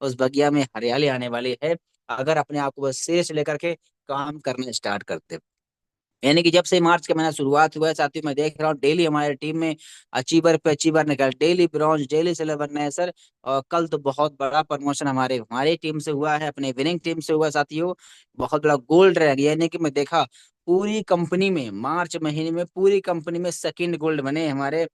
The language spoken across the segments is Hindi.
उस बगिया में हरियाली आने वाली है, अगर अपने आप को बस सीरियस लेकर के काम करना स्टार्ट करते। यानी कि जब से मार्च का महीना शुरुआत हुआ है साथियों, मैं देख रहा हूँ डेली हमारे टीम में अचीवर पे अचीवर निकल, डेली ब्रॉन्ज, डेली सिल्वर नए सर। और कल तो बहुत बड़ा प्रमोशन हमारे हमारी टीम से हुआ है, अपने विनिंग टीम से हुआ साथियों। बहुत बड़ा गोल्ड रैंक, यानी कि मैं देखा पूरी कंपनी में मार्च महीने में पूरी कंपनी में सेकंड गोल्ड बने हमारे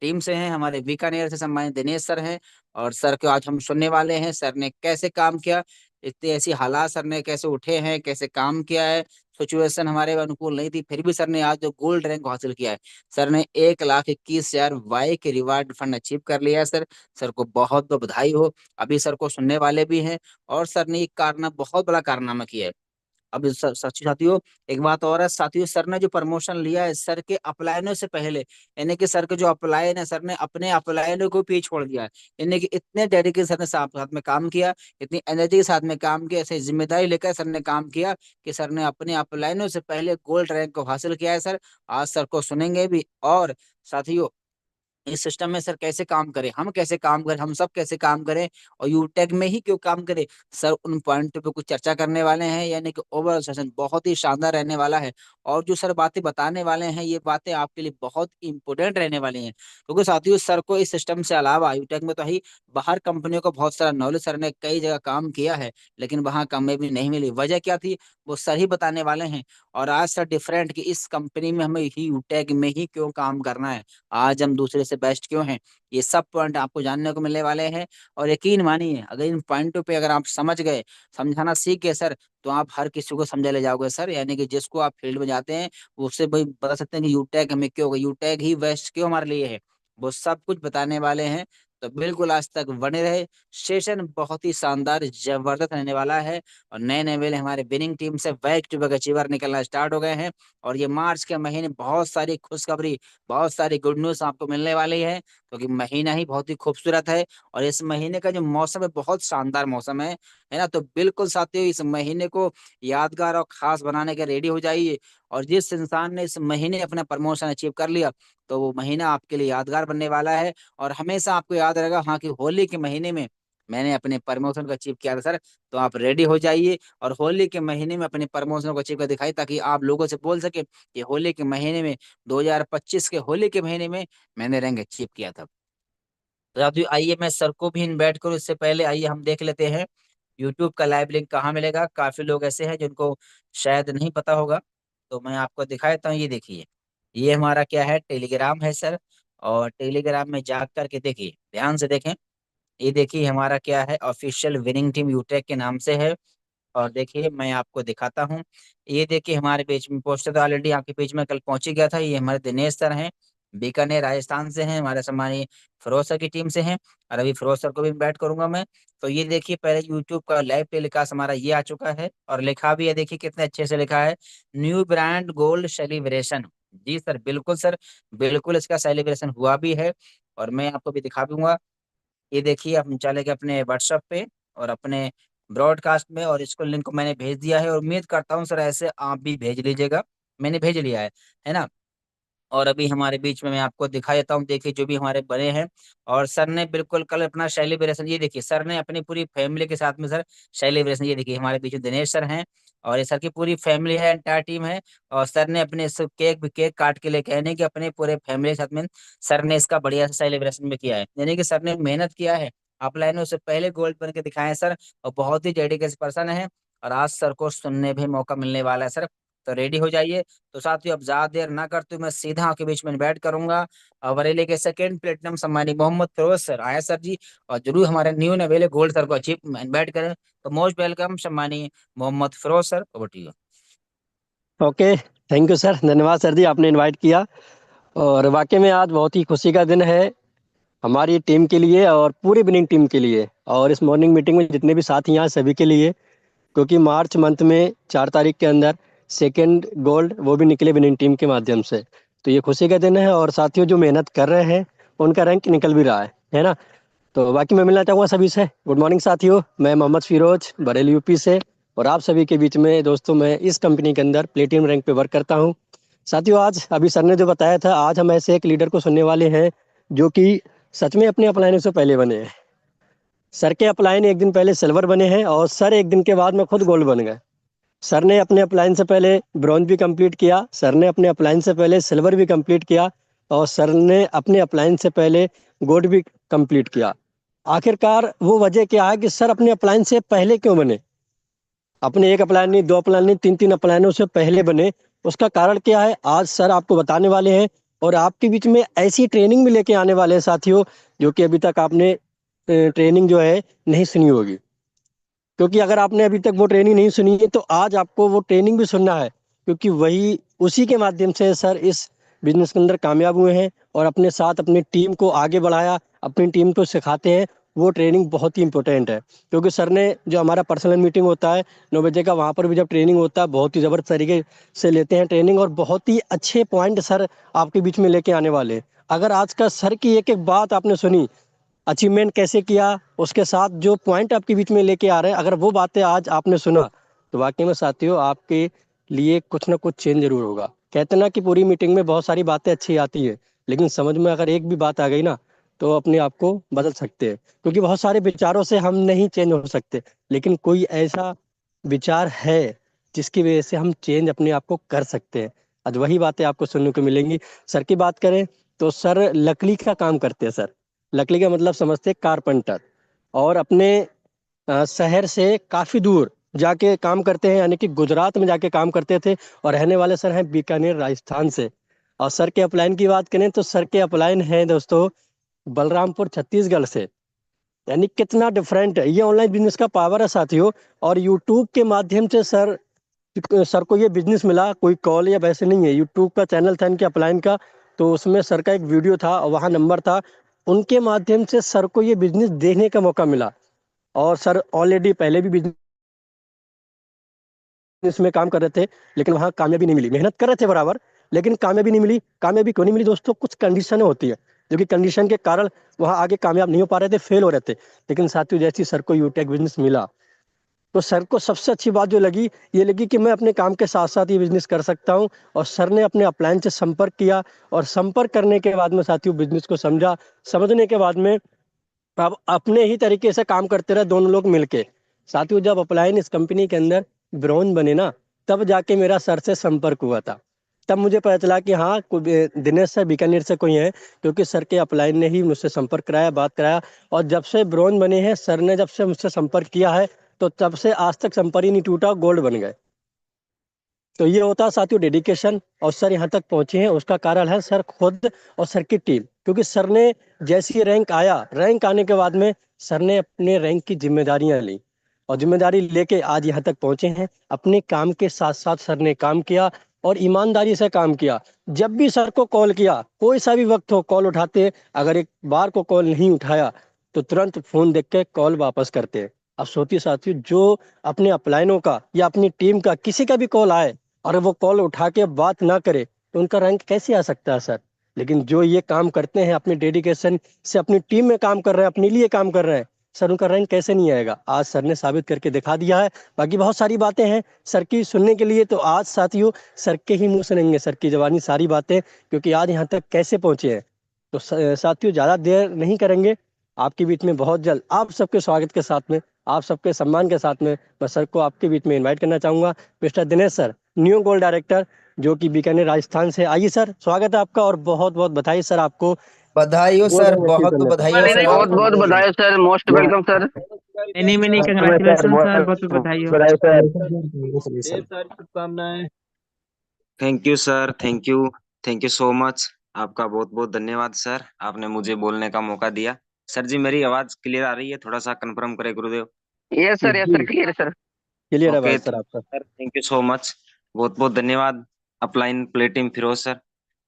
टीम से हैं, हमारे बीकानेर से सम्मानित दिनेश सर हैं। और सर को आज हम सुनने वाले हैं, सर ने कैसे काम किया, इतनी ऐसी हालात सर ने कैसे उठे हैं, कैसे काम किया है। सिचुएशन हमारे अनुकूल नहीं थी, फिर भी सर ने आज जो गोल्ड रैंक हासिल किया है। सर ने 1,21,000 वाई के रिवार्ड फंड अचीव कर लिया है सर। सर को बहुत बहुत बधाई हो। अभी सर को सुनने वाले भी हैं। और सर ने एक कारना बहुत बड़ा कारनामा किया है। अब सच्ची साथियों, एक बात और है साथियों, सर ने जो प्रमोशन लिया है सर के अपलायनों से पहले, यानी कि सर के जो अपलायन है, सर ने अपने अपलायनों को पीछे छोड़ दिया है। यानी कि इतने डेडिकेशन सर ने साथ साथ में काम किया, इतनी एनर्जी के साथ में काम किया, ऐसे जिम्मेदारी लेकर सर ने काम किया कि सर ने अपने अपलायनों से पहले गोल्ड रैंक को हासिल किया है सर। आज सर को सुनेंगे भी। और साथियों, इस सिस्टम में सर कैसे काम करें, हम कैसे काम करें, हम सब कैसे काम करें, और यूटेक में ही क्यों काम करें, सर उन पॉइंट पे कुछ चर्चा करने वाले हैं। यानी कि ओवरऑल सेशन बहुत ही शानदार रहने वाला है। और जो सर बातें बताने वाले हैं, ये बातें आपके लिए बहुत इंपॉर्टेंट रहने वाली हैं, क्योंकि साथियों सर को इस सिस्टम से अलावा यूटेक में तो ही बाहर कंपनियों को बहुत सारा नॉलेज, सर ने कई जगह काम किया है, लेकिन वहां कामयाबी नहीं मिली। वजह क्या थी, वो सर ही बताने वाले हैं। और आज सर डिफरेंट कि इस कंपनी में हमें ही यूटेक में ही क्यों काम करना है, आज हम दूसरे से बेस्ट क्यों हैं, ये सब पॉइंट आपको जानने को मिलने वाले हैं। और यकीन मानिए, अगर इन पॉइंटों पे अगर आप समझ गए, समझाना सीख गए सर, तो आप हर किसी को समझा ले जाओगे सर। यानी कि जिसको आप फील्ड में जाते हैं, वो उससे भाई बता सकते हैं कि यूटेक हमें क्यों, यूटेक ही बेस्ट क्यों हमारे लिए है, वो सब कुछ बताने वाले हैं। तो बिल्कुल आज तक बने रहे। सेशन बहुत ही शानदार जबरदस्त रहने वाला है। और नए नए वेले हमारे विनिंग टीम से बैक टू बैक अचीवर निकलना स्टार्ट हो गए हैं। और ये मार्च के महीने बहुत सारी खुशखबरी, बहुत सारी गुड न्यूज आपको मिलने वाली है, क्योंकि महीना ही बहुत ही खूबसूरत है। और इस महीने का जो मौसम है, बहुत शानदार मौसम है ना। तो बिल्कुल साथियों, इस महीने को यादगार और खास बनाने के रेडी हो जाइए। और जिस इंसान ने इस महीने अपना प्रमोशन अचीव कर लिया, तो वो महीना आपके लिए यादगार बनने वाला है। और हमेशा आपको याद रहेगा, हाँ, कि होली के महीने में मैंने अपने प्रमोशन को अचीव किया था सर। तो आप रेडी हो जाइए, और होली के महीने में अपने प्रमोशन को अचीव कर दिखाई, ताकि आप लोगों से बोल सके कि होली के महीने में, 2025 के होली के महीने में मैंने रैंक अचीव किया था। तो आप आइए, मैं सर को भी इनवाइट करूँ, इससे पहले आइए हम देख लेते हैं यूट्यूब का लाइव लिंक कहाँ मिलेगा। काफी लोग ऐसे हैं जिनको शायद नहीं पता होगा, तो मैं आपको दिखा देता हूँ। ये देखिए, ये हमारा क्या है, टेलीग्राम है सर। और टेलीग्राम में जा करके देखिए, ध्यान से देखें। ये देखिए हमारा क्या है, ऑफिशियल विनिंग टीम यूटेक के नाम से है। और देखिए मैं आपको दिखाता हूँ। ये देखिए हमारे पेज में पोस्टर तो ऑलरेडी आपके पेज में कल पहुंच ही गया था। ये हमारे दिनेश सर हैं, बीकानेर राजस्थान से हैं, हमारे सम्मानीय फिरोज सर की टीम से हैं। और अभी फिरोज सर को भी इन्वाइट करूंगा मैं। तो ये देखिए, पहले यूट्यूब का लाइव टेलीकास्ट हमारा ये आ चुका है, और लिखा भी है, देखिए कितने अच्छे से लिखा है, न्यू ब्रांड गोल्ड सेलिब्रेशन। जी सर, बिल्कुल सर, बिल्कुल इसका सेलिब्रेशन हुआ भी है। और मैं आपको भी दिखा दूंगा। ये देखिए, आप चले गए अपने व्हाट्सएप पे और अपने ब्रॉडकास्ट में, और इसको लिंक को मैंने भेज दिया है। और उम्मीद करता हूँ सर ऐसे आप भी भेज लीजिएगा। मैंने भेज लिया है ना। और अभी हमारे बीच में मैं आपको दिखा देता हूँ, देखिए जो भी हमारे बने हैं। और सर ने बिल्कुल कल अपना सेलिब्रेशन, ये देखिए सर ने अपनी पूरी फैमिली के साथ में सर सेलिब्रेशन, ये देखिए हमारे बीच में दिनेश सर हैं, और ये सर की पूरी फैमिली है, एंटायर टीम है। और सर ने अपने इस केक काट के लेके आने कि अपने पूरे फैमिली के साथ में सर ने इसका बढ़िया सा सेलिब्रेशन भी किया है। यानी कि सर ने मेहनत किया है, अपलाइन उससे पहले गोल्ड बन के दिखाए हैं सर। और बहुत ही डेडिकेटेड पर्सन है। और आज सर को सुनने भी मौका मिलने वाला है सर। तो रेडी हो जाइए। तो साथियों, अब ज्यादा देर ना करते हुए मैं सीधा आपके बीच में इन्वाइट करूंगा बरेली के सेकंड प्लेटिनम सम्मानी मोहम्मद फिरोज सर, आया सर जी। और जरूर हमारे न्यू नवेले गोल्ड सर को अचीव इन्वाइट करें। तो मोस्ट वेलकम सम्मानी Mohammad Firoz sir, over to you. Okay, thank you sir, धन्यवाद सर जी, आपने इनवाइट किया। और वाकई में आज बहुत ही खुशी का दिन है हमारी टीम के लिए और पूरी विनिंग टीम के लिए, और इस मॉर्निंग मीटिंग में जितने भी साथी हैं सभी के लिए, क्योंकि मार्च मंथ में 4 तारीख के अंदर सेकंड गोल्ड वो भी निकले विनिंग टीम के माध्यम से। तो ये खुशी का दिन है, और साथियों जो मेहनत कर रहे हैं उनका रैंक निकल भी रहा है ना। तो बाकी मैं मिलना चाहूँगा सभी से। गुड मॉर्निंग साथियों, मैं मोहम्मद फिरोज बरेली यूपी से, और आप सभी के बीच में दोस्तों मैं इस कंपनी के अंदर प्लेटिनम रैंक पे वर्क करता हूँ। साथियों आज अभी सर ने जो बताया था, आज हम ऐसे एक लीडर को सुनने वाले हैं जो कि सच में अपने अपनाने से पहले बने हैं। सर के अपलाइन एक दिन पहले सिल्वर बने हैं और सर एक दिन के बाद में खुद गोल्ड बन गए। सर ने अपने अपलाइन से पहले ब्रॉन्ज भी कंप्लीट किया, सर ने अपने अपलाइन से पहले सिल्वर भी कंप्लीट किया और सर ने अपने अपलाइन से पहले गोल्ड भी कंप्लीट किया। आखिरकार वो वजह क्या है कि सर अपने अपलाइन से पहले क्यों बने? अपने एक अपलाइन नहीं, दो अपलाइन नहीं, तीन तीन अपलाइनों से पहले बने। उसका कारण क्या है आज सर आपको बताने वाले हैं और आपके बीच में ऐसी ट्रेनिंग भी लेके आने वाले हैं साथियों, जो कि अभी तक आपने ट्रेनिंग जो है नहीं सुनी होगी। क्योंकि अगर आपने अभी तक वो ट्रेनिंग नहीं सुनी है तो आज आपको वो ट्रेनिंग भी सुनना है, क्योंकि वही उसी के माध्यम से सर इस बिजनेस के अंदर कामयाब हुए हैं और अपने साथ अपनी टीम को आगे बढ़ाया, अपनी टीम को सिखाते हैं। वो ट्रेनिंग बहुत ही इंपॉर्टेंट है, क्योंकि सर ने जो हमारा पर्सनल मीटिंग होता है 9 बजे का, वहाँ पर भी जब ट्रेनिंग होता है बहुत ही ज़बरदस्त तरीके से लेते हैं ट्रेनिंग और बहुत ही अच्छे पॉइंट सर आपके बीच में लेके आने वाले हैं। अगर आज का सर की एक एक बात आपने सुनी, अचीवमेंट कैसे किया, उसके साथ जो पॉइंट आपके बीच में लेके आ रहे हैं, अगर वो बातें आज आपने सुना तो वाकई में साथियों आपके लिए कुछ ना कुछ चेंज जरूर होगा। कहते ना कि पूरी मीटिंग में बहुत सारी बातें अच्छी आती है, लेकिन समझ में अगर एक भी बात आ गई ना तो अपने आप को बदल सकते हैं। क्योंकि बहुत सारे विचारों से हम नहीं चेंज हो सकते, लेकिन कोई ऐसा विचार है जिसकी वजह से हम चेंज अपने आप को कर सकते हैं। आज वही बातें आपको सुनने को मिलेंगी। सर की बात करें तो सर लकड़ी का काम करते हैं। सर लकड़ी का मतलब समझते हैं कारपेंटर, और अपने शहर से काफ़ी दूर जाके काम करते हैं, यानी कि गुजरात में जाके काम करते थे और रहने वाले सर हैं बीकानेर राजस्थान से। और सर के अपलाइन की बात करें तो सर के अपलाइन हैं दोस्तों बलरामपुर छत्तीसगढ़ से। यानी कितना डिफरेंट है, ये ऑनलाइन बिजनेस का पावर है साथियों। और यूट्यूब के माध्यम से सर सर को ये बिजनेस मिला, कोई कॉल या वैसे नहीं है। यूट्यूब का चैनल था इनके अपलाइन का, तो उसमें सर का एक वीडियो था और वहाँ नंबर था। उनके माध्यम से सर को ये बिजनेस देखने का मौका मिला और सर ऑलरेडी पहले भी बिजनेस में काम कर रहे थे, लेकिन वहाँ कामयाबी नहीं मिली। मेहनत कर रहे थे बराबर, लेकिन कामयाबी नहीं मिली। कामयाबी क्यों नहीं मिली दोस्तों? कुछ कंडीशनें होती है, जो कि कंडीशन के कारण वहाँ आगे कामयाब नहीं हो पा रहे थे, फेल हो रहे थे। लेकिन साथियों जैसी सर को यूटेक बिजनेस मिला तो सर को सबसे अच्छी बात जो लगी, ये लगी कि मैं अपने काम के साथ साथ ये बिजनेस कर सकता हूँ। और सर ने अपने अपलाइन से संपर्क किया और संपर्क करने के बाद में साथियों बिजनेस को समझा। समझने के बाद में अब अपने ही तरीके से काम करते रहे दोनों लोग मिलके। साथियों जब अपलाइन इस कंपनी के अंदर ब्रॉन्ज बने ना, तब जाके मेरा सर से संपर्क हुआ था। तब मुझे पता चला कि हाँ दिनेश सर बीकानेर से कोई है, क्योंकि सर के अपलाइन ने ही मुझसे संपर्क कराया, बात कराया। और जब से ब्रॉन्ज बने हैं सर ने, जब से मुझसे संपर्क किया है, तो तब से आज तक संपर्क ही नहीं टूटा, गोल्ड बन गए। तो ये होता है साथियों डेडिकेशन, और सर यहाँ तक पहुंचे हैं उसका कारण है सर खुद और सर की टीम। क्योंकि सर ने जैसे ही रैंक आया, रैंक आने के बाद में सर ने अपने रैंक की जिम्मेदारियां ली और जिम्मेदारी लेके आज यहाँ तक पहुंचे हैं। अपने काम के साथ साथ सर ने काम किया और ईमानदारी से काम किया। जब भी सर को कॉल किया, कोई सा भी वक्त हो, कॉल उठाते। अगर एक बार को कॉल नहीं उठाया तो तुरंत फोन देख के कॉल वापस करते। अब सोचिए साथियों, जो अपने अपलाइनों का या अपनी टीम का किसी का भी कॉल आए और वो कॉल उठा के बात ना करे तो उनका रैंक कैसे आ सकता है सर? लेकिन जो ये काम करते हैं अपने डेडिकेशन से, अपनी टीम में काम कर रहे हैं, अपने लिए काम कर रहे हैं, सर उनका रैंक कैसे नहीं आएगा? आज सर ने साबित करके दिखा दिया है। बाकी बहुत सारी बातें हैं सर की सुनने के लिए, तो आज साथियों सर के ही मुंह सुनेंगे, सर की जवानी सारी बातें, क्योंकि आज यहाँ तक कैसे पहुंचे हैं। तो साथियों ज़्यादा देर नहीं करेंगे, आपके बीच में बहुत जल्द आप सबके स्वागत के साथ में, आप सबके सम्मान के साथ में मैं सर को आपके बीच में इन्वाइट करना चाहूँगा। Mister Dinesh sir, new gold director, जो कि बीकानेर राजस्थान से। आइए सर, स्वागत है आपका और बहुत बहुत बधाई सर आपको बधाई हो गोल्ड सर, मेडल अचीव बहुत करने पर। बधाई हो सर बहुत आपको। बहुत बधाई sir, most welcome sir. Many many congratulation sir, बहुत बहुत बधाई हो। बधाई सर। ढेर सारी शुभकामनाएं। Thank you sir, thank you so much. आपका बहुत बहुत धन्यवाद सर, आपने मुझे बोलने का मौका दिया। सर जी मेरी आवाज क्लियर आ रही है? थोड़ा सा कंफर्म करें गुरुदेव। यस जी सर, क्लियर सर। क्लियर है ओके बात सर आपका। Sir, thank you so much. बहुत बहुत धन्यवाद upline play team Firoz sir,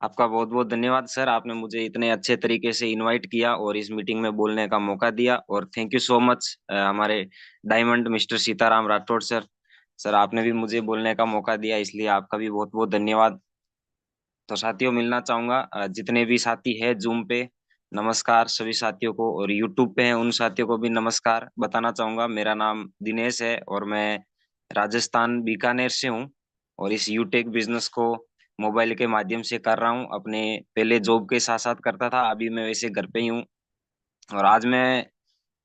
आपका बहुत बहुत धन्यवाद सर। आपने मुझे इतने अच्छे तरीके से इनवाइट किया और इस मीटिंग में बोलने का मौका दिया। और थैंक यू सो मच हमारे diamond mister Sitaram Rathore sir. Sir आपने भी मुझे बोलने का मौका दिया, इसलिए आपका भी बहुत बहुत धन्यवाद। तो साथियों मिलना चाहूंगा जितने भी साथी है जूम पे, नमस्कार सभी साथियों को, और यूट्यूब पे हैं उन साथियों को भी नमस्कार बताना चाहूंगा। मेरा नाम दिनेश है और मैं राजस्थान बीकानेर से हूँ और इस यूटेक बिजनेस को मोबाइल के माध्यम से कर रहा हूँ। अपने पहले जॉब के साथ साथ करता था, अभी मैं वैसे घर पे ही हूँ। और आज मैं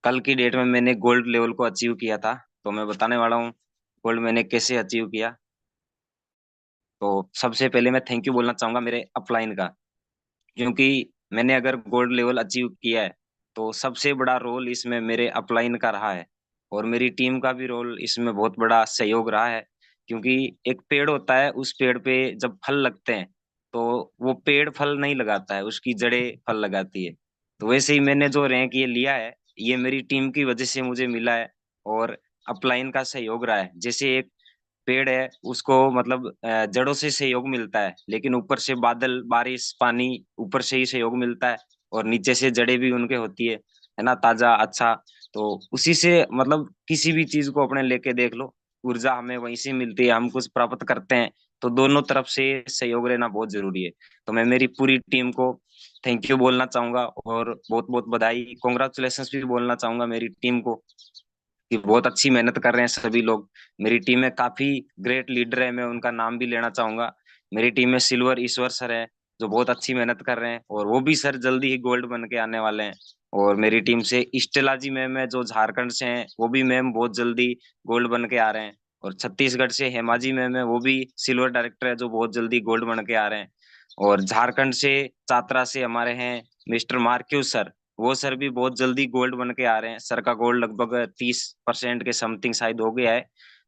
कल की डेट में मैंने गोल्ड लेवल को अचीव किया था। तो मैं बताने वाला हूँ गोल्ड मैंने कैसे अचीव किया। तो सबसे पहले मैं थैंक यू बोलना चाहूंगा मेरे अपलाइन का, क्योंकि मैंने अगर गोल्ड लेवल अचीव किया है तो सबसे बड़ा रोल इसमें मेरे अपलाइन का रहा है, और मेरी टीम का भी रोल इसमें बहुत बड़ा सहयोग रहा है। क्योंकि एक पेड़ होता है, उस पेड़ पे जब फल लगते हैं तो वो पेड़ फल नहीं लगाता है, उसकी जड़ें फल लगाती है। तो वैसे ही मैंने जो रैंक ये लिया है, ये मेरी टीम की वजह से मुझे मिला है, और अपलाइन का सहयोग रहा है। जैसे एक पेड़ है, उसको मतलब जड़ों से सहयोग मिलता है, लेकिन ऊपर से बादल बारिश पानी ऊपर से ही सहयोग मिलता है, और नीचे से जड़ें भी उनके होती है ना, ताजा अच्छा। तो उसी से मतलब किसी भी चीज को अपने लेके देख लो, ऊर्जा हमें वहीं से मिलती है, हम कुछ प्राप्त करते हैं। तो दोनों तरफ से सहयोग रहना बहुत जरूरी है। तो मैं मेरी पूरी टीम को थैंक यू बोलना चाहूंगा, और बहुत बहुत बधाई कॉन्ग्रेचुलेशंस भी बोलना चाहूंगा मेरी टीम को, कि बहुत अच्छी मेहनत कर रहे हैं सभी लोग। मेरी टीम में काफी ग्रेट लीडर है, मैं उनका नाम भी लेना चाहूंगा। मेरी टीम में सिल्वर ईश्वर सर है, जो बहुत अच्छी मेहनत कर रहे हैं, और वो भी सर जल्दी ही गोल्ड बन के आने वाले हैं। और मेरी टीम से स्टेला जी मैम है, जो झारखंड से हैं, वो भी मैम बहुत जल्दी गोल्ड बन के आ रहे हैं। और छत्तीसगढ़ से हेमा जी मैम है, वो भी सिल्वर डायरेक्टर है, जो बहुत जल्दी गोल्ड बन के आ रहे हैं। और झारखंड से चातरा से हमारे हैं मिस्टर मार्क्यू सर, वो सर भी बहुत जल्दी गोल्ड बन के आ रहे हैं। सर का गोल्ड लगभग 30% के समथिंग शायद हो गया है।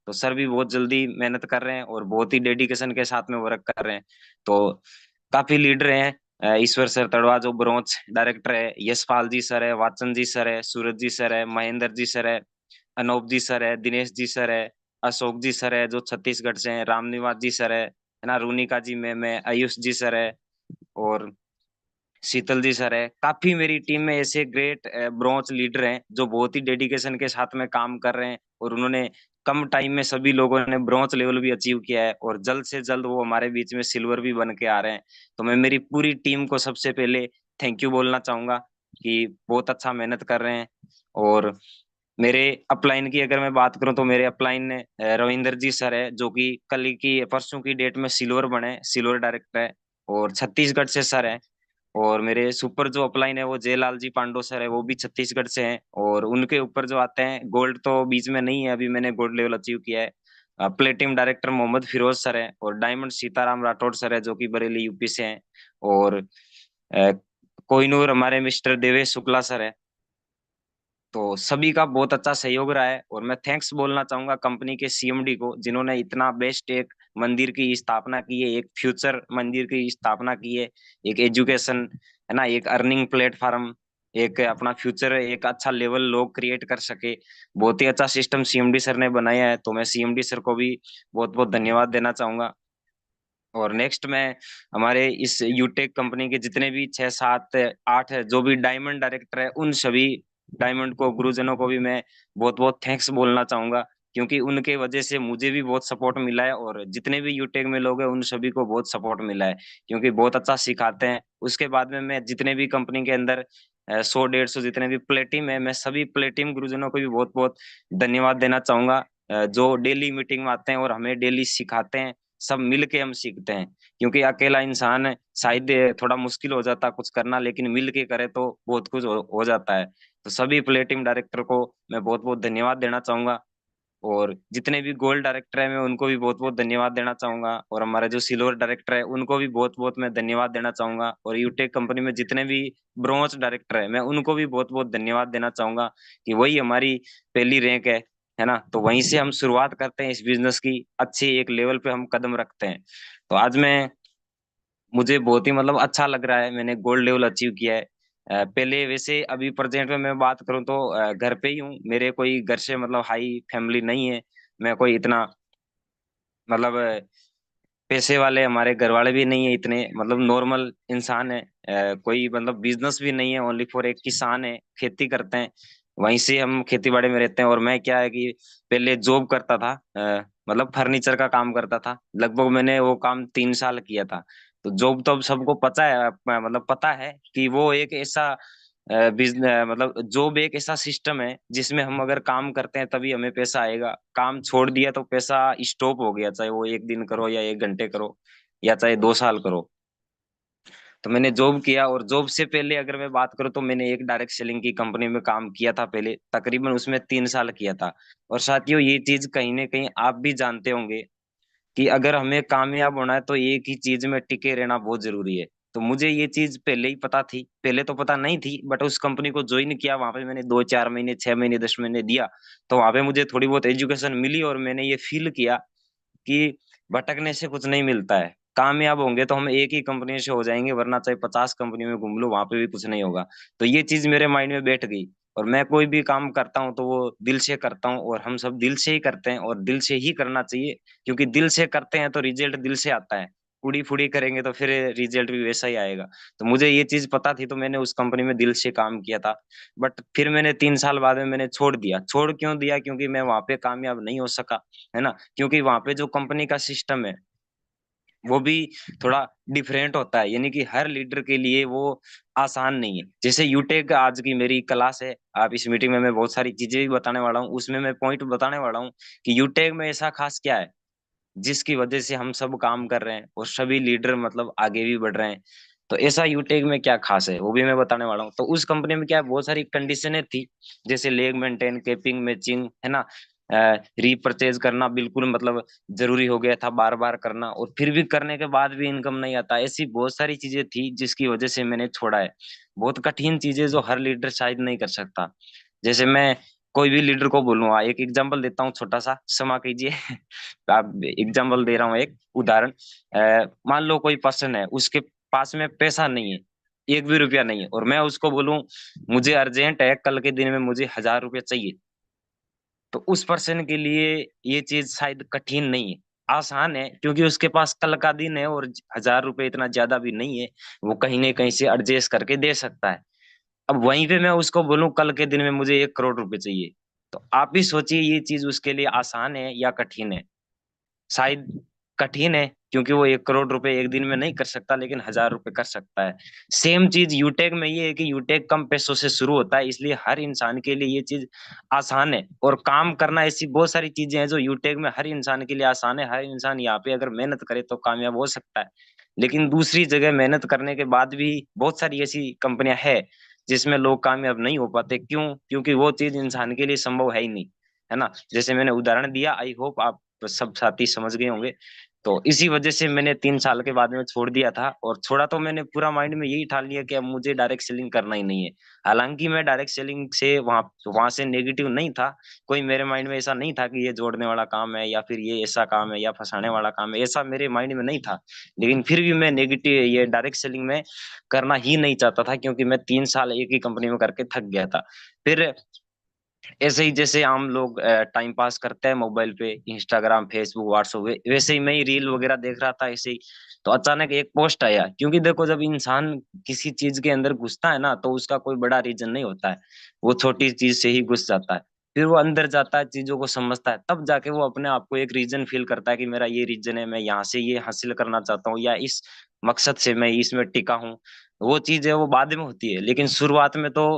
तो सर भी बहुत जल्दी मेहनत कर रहे हैं, और बहुत ही डेडिकेशन के साथ में वर्क कर रहे हैं। तो काफी लीडर हैं, ईश्वर सर तड़वा जो ब्रोंज डायरेक्टर है, यशपाल जी सर है, वाचन जी सर है, सूरज जी सर है, महेंद्र जी सर है, अनूप जी सर है, दिनेश जी सर है, अशोक जी सर है जो छत्तीसगढ़ से हैं, रामनिवास जी सर है ना, रूनिका जी मैम है, आयुष जी सर है, और शीतल जी सर है। काफी मेरी टीम में ऐसे ग्रेट ब्रॉन्ज लीडर हैं, जो बहुत ही डेडिकेशन के साथ में काम कर रहे हैं, और उन्होंने कम टाइम में सभी लोगों ने ब्रॉन्ज लेवल भी अचीव किया है, और जल्द से जल्द वो हमारे बीच में सिल्वर भी बन के आ रहे हैं। तो मैं मेरी पूरी टीम को सबसे पहले थैंक यू बोलना चाहूंगा, कि बहुत अच्छा मेहनत कर रहे हैं। और मेरे अपलाइन की अगर मैं बात करूं, तो मेरे अपलाइन ने रविंदर जी सर है, जो कि कल की परसों की डेट में सिल्वर बने, सिल्वर डायरेक्टर है, और छत्तीसगढ़ से सर है। और मेरे सुपर जो अपलाइन है, वो जयलाल जी पांडो सर है, वो भी छत्तीसगढ़ से हैं। और उनके ऊपर जो आते हैं, गोल्ड तो बीच में नहीं है, अभी मैंने गोल्ड लेवल अचीव किया है। Platinum director Mohammad Firoz sir है, और डायमंड सीताराम राठौड़ सर है, जो कि बरेली यूपी से हैं। और कोहिनूर हमारे मिस्टर देवेश शुक्ला सर है। तो सभी का बहुत अच्छा सहयोग रहा है, और मैं थैंक्स बोलना चाहूंगा कंपनी के सीएमडी को, जिन्होंने इतना बेस्ट एक मंदिर की स्थापना की है, एक फ्यूचर मंदिर की स्थापना की है, एक एजुकेशन है ना, एक अर्निंग प्लेटफॉर्म, एक अपना फ्यूचर एक अच्छा लेवल लोग क्रिएट कर सके। बहुत ही अच्छा सिस्टम सीएमडी सर ने बनाया है, तो मैं सीएमडी सर को भी बहुत बहुत धन्यवाद देना चाहूंगा। और नेक्स्ट मैं हमारे इस यूटेक कंपनी के जितने भी 6 7 8 है, जो भी डायमंड डायरेक्टर है, उन सभी डायमंड को गुरुजनों को भी मैं बहुत बहुत थैंक्स बोलना चाहूंगा, क्योंकि उनके वजह से मुझे भी बहुत सपोर्ट मिला है, और जितने भी यूटेक में लोग हैं उन सभी को बहुत सपोर्ट मिला है, क्योंकि बहुत अच्छा सिखाते हैं। उसके बाद में मैं जितने भी कंपनी के अंदर 100 150 जितने भी प्लेटिम है, मैं सभी प्लेटिम गुरुजनों को भी बहुत बहुत धन्यवाद देना चाहूंगा, जो डेली मीटिंग में आते हैं और हमें डेली सिखाते हैं। सब मिल के हम सीखते हैं, क्योंकि अकेला इंसान शायद थोड़ा मुश्किल हो जाता कुछ करना, लेकिन मिल के करे तो बहुत कुछ हो जाता है। तो सभी प्लेटिम डायरेक्टर को मैं बहुत बहुत धन्यवाद देना चाहूंगा, और जितने भी गोल्ड डायरेक्टर है मैं उनको भी बहुत बहुत धन्यवाद देना चाहूंगा, और हमारे जो सिल्वर डायरेक्टर है उनको भी बहुत बहुत मैं धन्यवाद देना चाहूंगा, और यूटेक कंपनी में जितने भी ब्रोंज डायरेक्टर है मैं उनको भी बहुत बहुत धन्यवाद देना चाहूंगा, कि वही हमारी पहली रैंक है ना। तो वहीं से हम शुरुआत करते हैं इस बिजनेस की, अच्छी एक लेवल पे हम कदम रखते हैं। तो आज मैं मुझे बहुत ही मतलब अच्छा लग रहा है, मैंने गोल्ड लेवल अचीव किया है। पहले वैसे अभी प्रेजेंट में मैं बात करूं तो घर पे ही हूँ, मेरे कोई घर से मतलब हाई फैमिली नहीं है। मैं कोई इतना मतलब पैसे वाले हमारे घर वाले भी नहीं है इतने, मतलब नॉर्मल इंसान है। कोई मतलब बिजनेस भी नहीं है, ओनली फॉर एक किसान है, खेती करते हैं। वहीं से हम खेती बाड़ी में रहते हैं। और मैं क्या है कि पहले जॉब करता था, मतलब फर्नीचर का काम करता था, लगभग मैंने वो काम 3 साल किया था। तो जॉब तो अब सबको पता है, मतलब पता है कि वो एक ऐसा बिजनेस, मतलब जॉब एक ऐसा सिस्टम है जिसमें हम अगर काम करते हैं तभी हमें पैसा आएगा, काम छोड़ दिया तो पैसा स्टॉप हो गया, चाहे वो 1 दिन करो या 1 घंटे करो या चाहे 2 साल करो। तो मैंने जॉब किया, और जॉब से पहले अगर मैं बात करूँ तो मैंने एक डायरेक्ट सेलिंग की कंपनी में काम किया था पहले, तकरीबन उसमें 3 साल किया था। और साथियों, ये चीज कहीं ना कहीं आप भी जानते होंगे कि अगर हमें कामयाब होना है तो एक ही चीज में टिके रहना बहुत जरूरी है। तो मुझे ये चीज पहले ही पता थी, पहले तो पता नहीं थी, बट उस कंपनी को ज्वाइन किया, वहां पे मैंने 2-4 महीने, 6 महीने, 10 महीने दिया, तो वहां पे मुझे थोड़ी बहुत एजुकेशन मिली, और मैंने ये फील किया कि भटकने से कुछ नहीं मिलता है। कामयाब होंगे तो हम एक ही कंपनी से हो जाएंगे, वरना चाहे 50 कंपनी में घूम लो, वहां पे भी कुछ नहीं होगा। तो ये चीज मेरे माइंड में बैठ गई, और मैं कोई भी काम करता हूँ तो वो दिल से करता हूँ, और हम सब दिल से ही करते हैं, और दिल से ही करना चाहिए, क्योंकि दिल से करते हैं तो रिजल्ट दिल से आता है। उड़ी फुड़ी करेंगे तो फिर रिजल्ट भी वैसा ही आएगा। तो मुझे ये चीज पता थी, तो मैंने उस कंपनी में दिल से काम किया था। बट फिर मैंने 3 साल बाद में मैंने छोड़ दिया। छोड़ क्यों दिया? क्योंकि मैं वहां पे कामयाब नहीं हो सका, है ना। क्योंकि वहां पे जो कंपनी का सिस्टम है वो भी थोड़ा डिफरेंट होता है, यानी कि हर लीडर के लिए वो आसान नहीं है। जैसे यूटेक आज की मेरी क्लास है, आप इस मीटिंग में मैं बहुत सारी चीजें भी बताने वाला हूँ, उसमें मैं पॉइंट बताने वाला हूँ कि यूटेक में ऐसा खास क्या है जिसकी वजह से हम सब काम कर रहे हैं और सभी लीडर मतलब आगे भी बढ़ रहे हैं। तो ऐसा यूटेक में क्या खास है वो भी मैं बताने वाला हूँ। तो उस कंपनी में क्या है, बहुत सारी कंडीशनें थी, जैसे लेग मेंटेन, कैपिंग, मैचिंग, है ना, रीपरचेज करना बिल्कुल मतलब जरूरी हो गया था, बार बार करना, और फिर भी करने के बाद भी इनकम नहीं आता। ऐसी बहुत सारी चीजें थी जिसकी वजह से मैंने छोड़ा है। बहुत कठिन चीजें जो हर लीडर शायद नहीं कर सकता। जैसे मैं कोई भी लीडर को बोलूंगा, एक एग्जांपल देता हूँ, छोटा सा क्षमा कीजिए। आप एग्जांपल दे रहा हूँ, एक उदाहरण। मान लो कोई पर्सन है, उसके पास में पैसा नहीं है, 1 भी रुपया नहीं है, और मैं उसको बोलूं मुझे अर्जेंट है, कल के दिन में मुझे 1000 रुपये चाहिए, तो उस पर्सन के लिए ये चीज शायद कठिन नहीं है, आसान है, क्योंकि उसके पास कल का दिन है, और 1000 रुपये इतना ज्यादा भी नहीं है, वो कहीं ना कहीं से एडजस्ट करके दे सकता है। अब वहीं पे मैं उसको बोलूं कल के दिन में मुझे 1 करोड़ रुपए चाहिए, तो आप भी सोचिए ये चीज उसके लिए आसान है या कठिन है? शायद कठिन है, क्योंकि वो 1 करोड़ रुपए एक दिन में नहीं कर सकता, लेकिन 1000 रुपए कर सकता है। सेम चीज यूटेक में ये है कि यूटेक कम पैसों से शुरू होता है, इसलिए हर इंसान के लिए ये चीज आसान है। और काम करना, ऐसी बहुत सारी चीजें हैं जो यूटेक में हर इंसान के लिए आसान है। हर इंसान यहाँ पे अगर मेहनत करे तो कामयाब हो सकता है। लेकिन दूसरी जगह मेहनत करने के बाद भी बहुत सारी ऐसी कंपनियां हैं जिसमें लोग कामयाब नहीं हो पाते। क्यों? क्योंकि वो चीज इंसान के लिए संभव है ही नहीं, है ना। जैसे मैंने उदाहरण दिया, आई होप आप सब साथी समझ गए होंगे। तो इसी वजह से मैंने 3 साल के बाद में छोड़ दिया था, और छोड़ा तो मैंने पूरा माइंड में यही ठान लिया कि अब मुझे डायरेक्ट सेलिंग करना ही नहीं है। हालांकि मैं डायरेक्ट सेलिंग से वहां वहां से नेगेटिव नहीं था, कोई मेरे माइंड में ऐसा नहीं था कि ये जोड़ने वाला काम है, या फिर ये ऐसा काम है, या फंसाने वाला काम है, ऐसा मेरे माइंड में नहीं था। लेकिन फिर भी मैं नेगेटिव ये डायरेक्ट सेलिंग में करना ही नहीं चाहता था, क्योंकि मैं 3 साल एक ही कंपनी में करके थक गया था। फिर ऐसे ही जैसे आम लोग टाइम पास करते हैं मोबाइल पे, इंस्टाग्राम, फेसबुक, व्हाट्सएप, वैसे ही मैं ही रील वगैरह देख रहा था ऐसे ही। तो अचानक एक पोस्ट आया, क्योंकि देखो जब इंसान किसी चीज के अंदर घुसता है ना, तो उसका कोई बड़ा रीजन नहीं होता है, वो छोटी चीज से ही घुस जाता है। फिर वो अंदर जाता है, चीजों को समझता है, तब जाके वो अपने आप को एक रीजन फील करता है कि मेरा ये रीजन है, मैं यहाँ से ये हासिल करना चाहता हूँ, या इस मकसद से मैं इसमें टिका हूँ। वो चीज है वो बाद में होती है, लेकिन शुरुआत में तो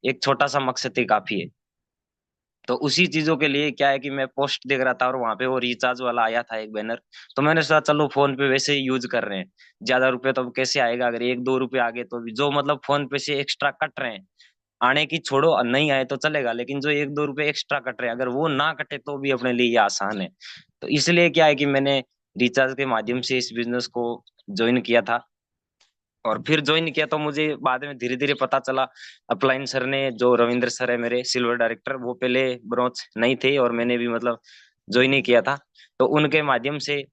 एक छोटा सा मकसद ही काफी है। तो उसी चीजों के लिए क्या है कि मैं पोस्ट देख रहा था, और वहां पे वो रिचार्ज वाला आया था एक बैनर। तो मैंने सोचा चलो फोन पे वैसे ही यूज कर रहे हैं, ज्यादा रुपए तो अब कैसे आएगा, अगर 1-2 रुपए आ गए तो भी जो मतलब फोन पे से एक्स्ट्रा कट रहे हैं, आने की छोड़ो, नहीं आए तो चलेगा, लेकिन जो 1-2 रुपए एक्स्ट्रा कट रहे हैं, अगर वो ना कटे तो भी अपने लिए ये आसान है। तो इसलिए क्या है कि मैंने रिचार्ज के माध्यम से इस बिजनेस को ज्वाइन किया था। और फिर ज्वाइन किया तो मुझे बाद में धीरे धीरे पता चला, अपलाइन सर ने, जो रविंद्र सर है मेरे सिल्वर डायरेक्टर, वो पहले ब्रोंज नहीं थे, और मैंने भी मतलब ज्वाइन ही किया था। तो उनके माध्यम से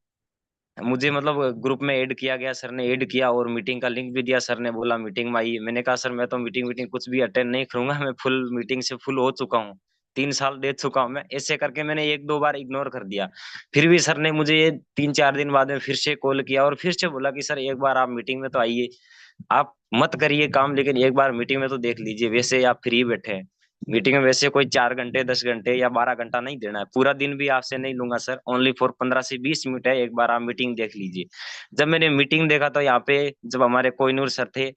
मुझे मतलब ग्रुप में ऐड किया गया, सर ने ऐड किया, और मीटिंग का लिंक भी दिया। सर ने बोला मीटिंग में आइए, मैंने कहा सर मैं तो मीटिंग मीटिंग कुछ भी अटेंड नहीं करूंगा, मैं फुल मीटिंग से फुल हो चुका हूँ, 3 साल दे चुका हूँ मैं। ऐसे करके मैंने 1-2 बार इग्नोर कर दिया। फिर भी सर ने मुझे ये 3-4 दिन बाद में फिर से कॉल किया, और फिर से बोला कि सर एक बार आप मीटिंग में तो आइए, आप मत करिए काम, लेकिन एक बार मीटिंग में तो देख लीजिए, वैसे आप फ्री बैठे हैं। मीटिंग में वैसे कोई 4 घंटे, 10 घंटे या 12 घंटा नहीं देना है, पूरा दिन भी आपसे नहीं लूंगा सर, ओनली फॉर 15 से 20 मिनट है, एक बार आप मीटिंग देख लीजिए। जब मैंने मीटिंग देखा तो यहाँ पे जब हमारे कोहिनूर सर थे,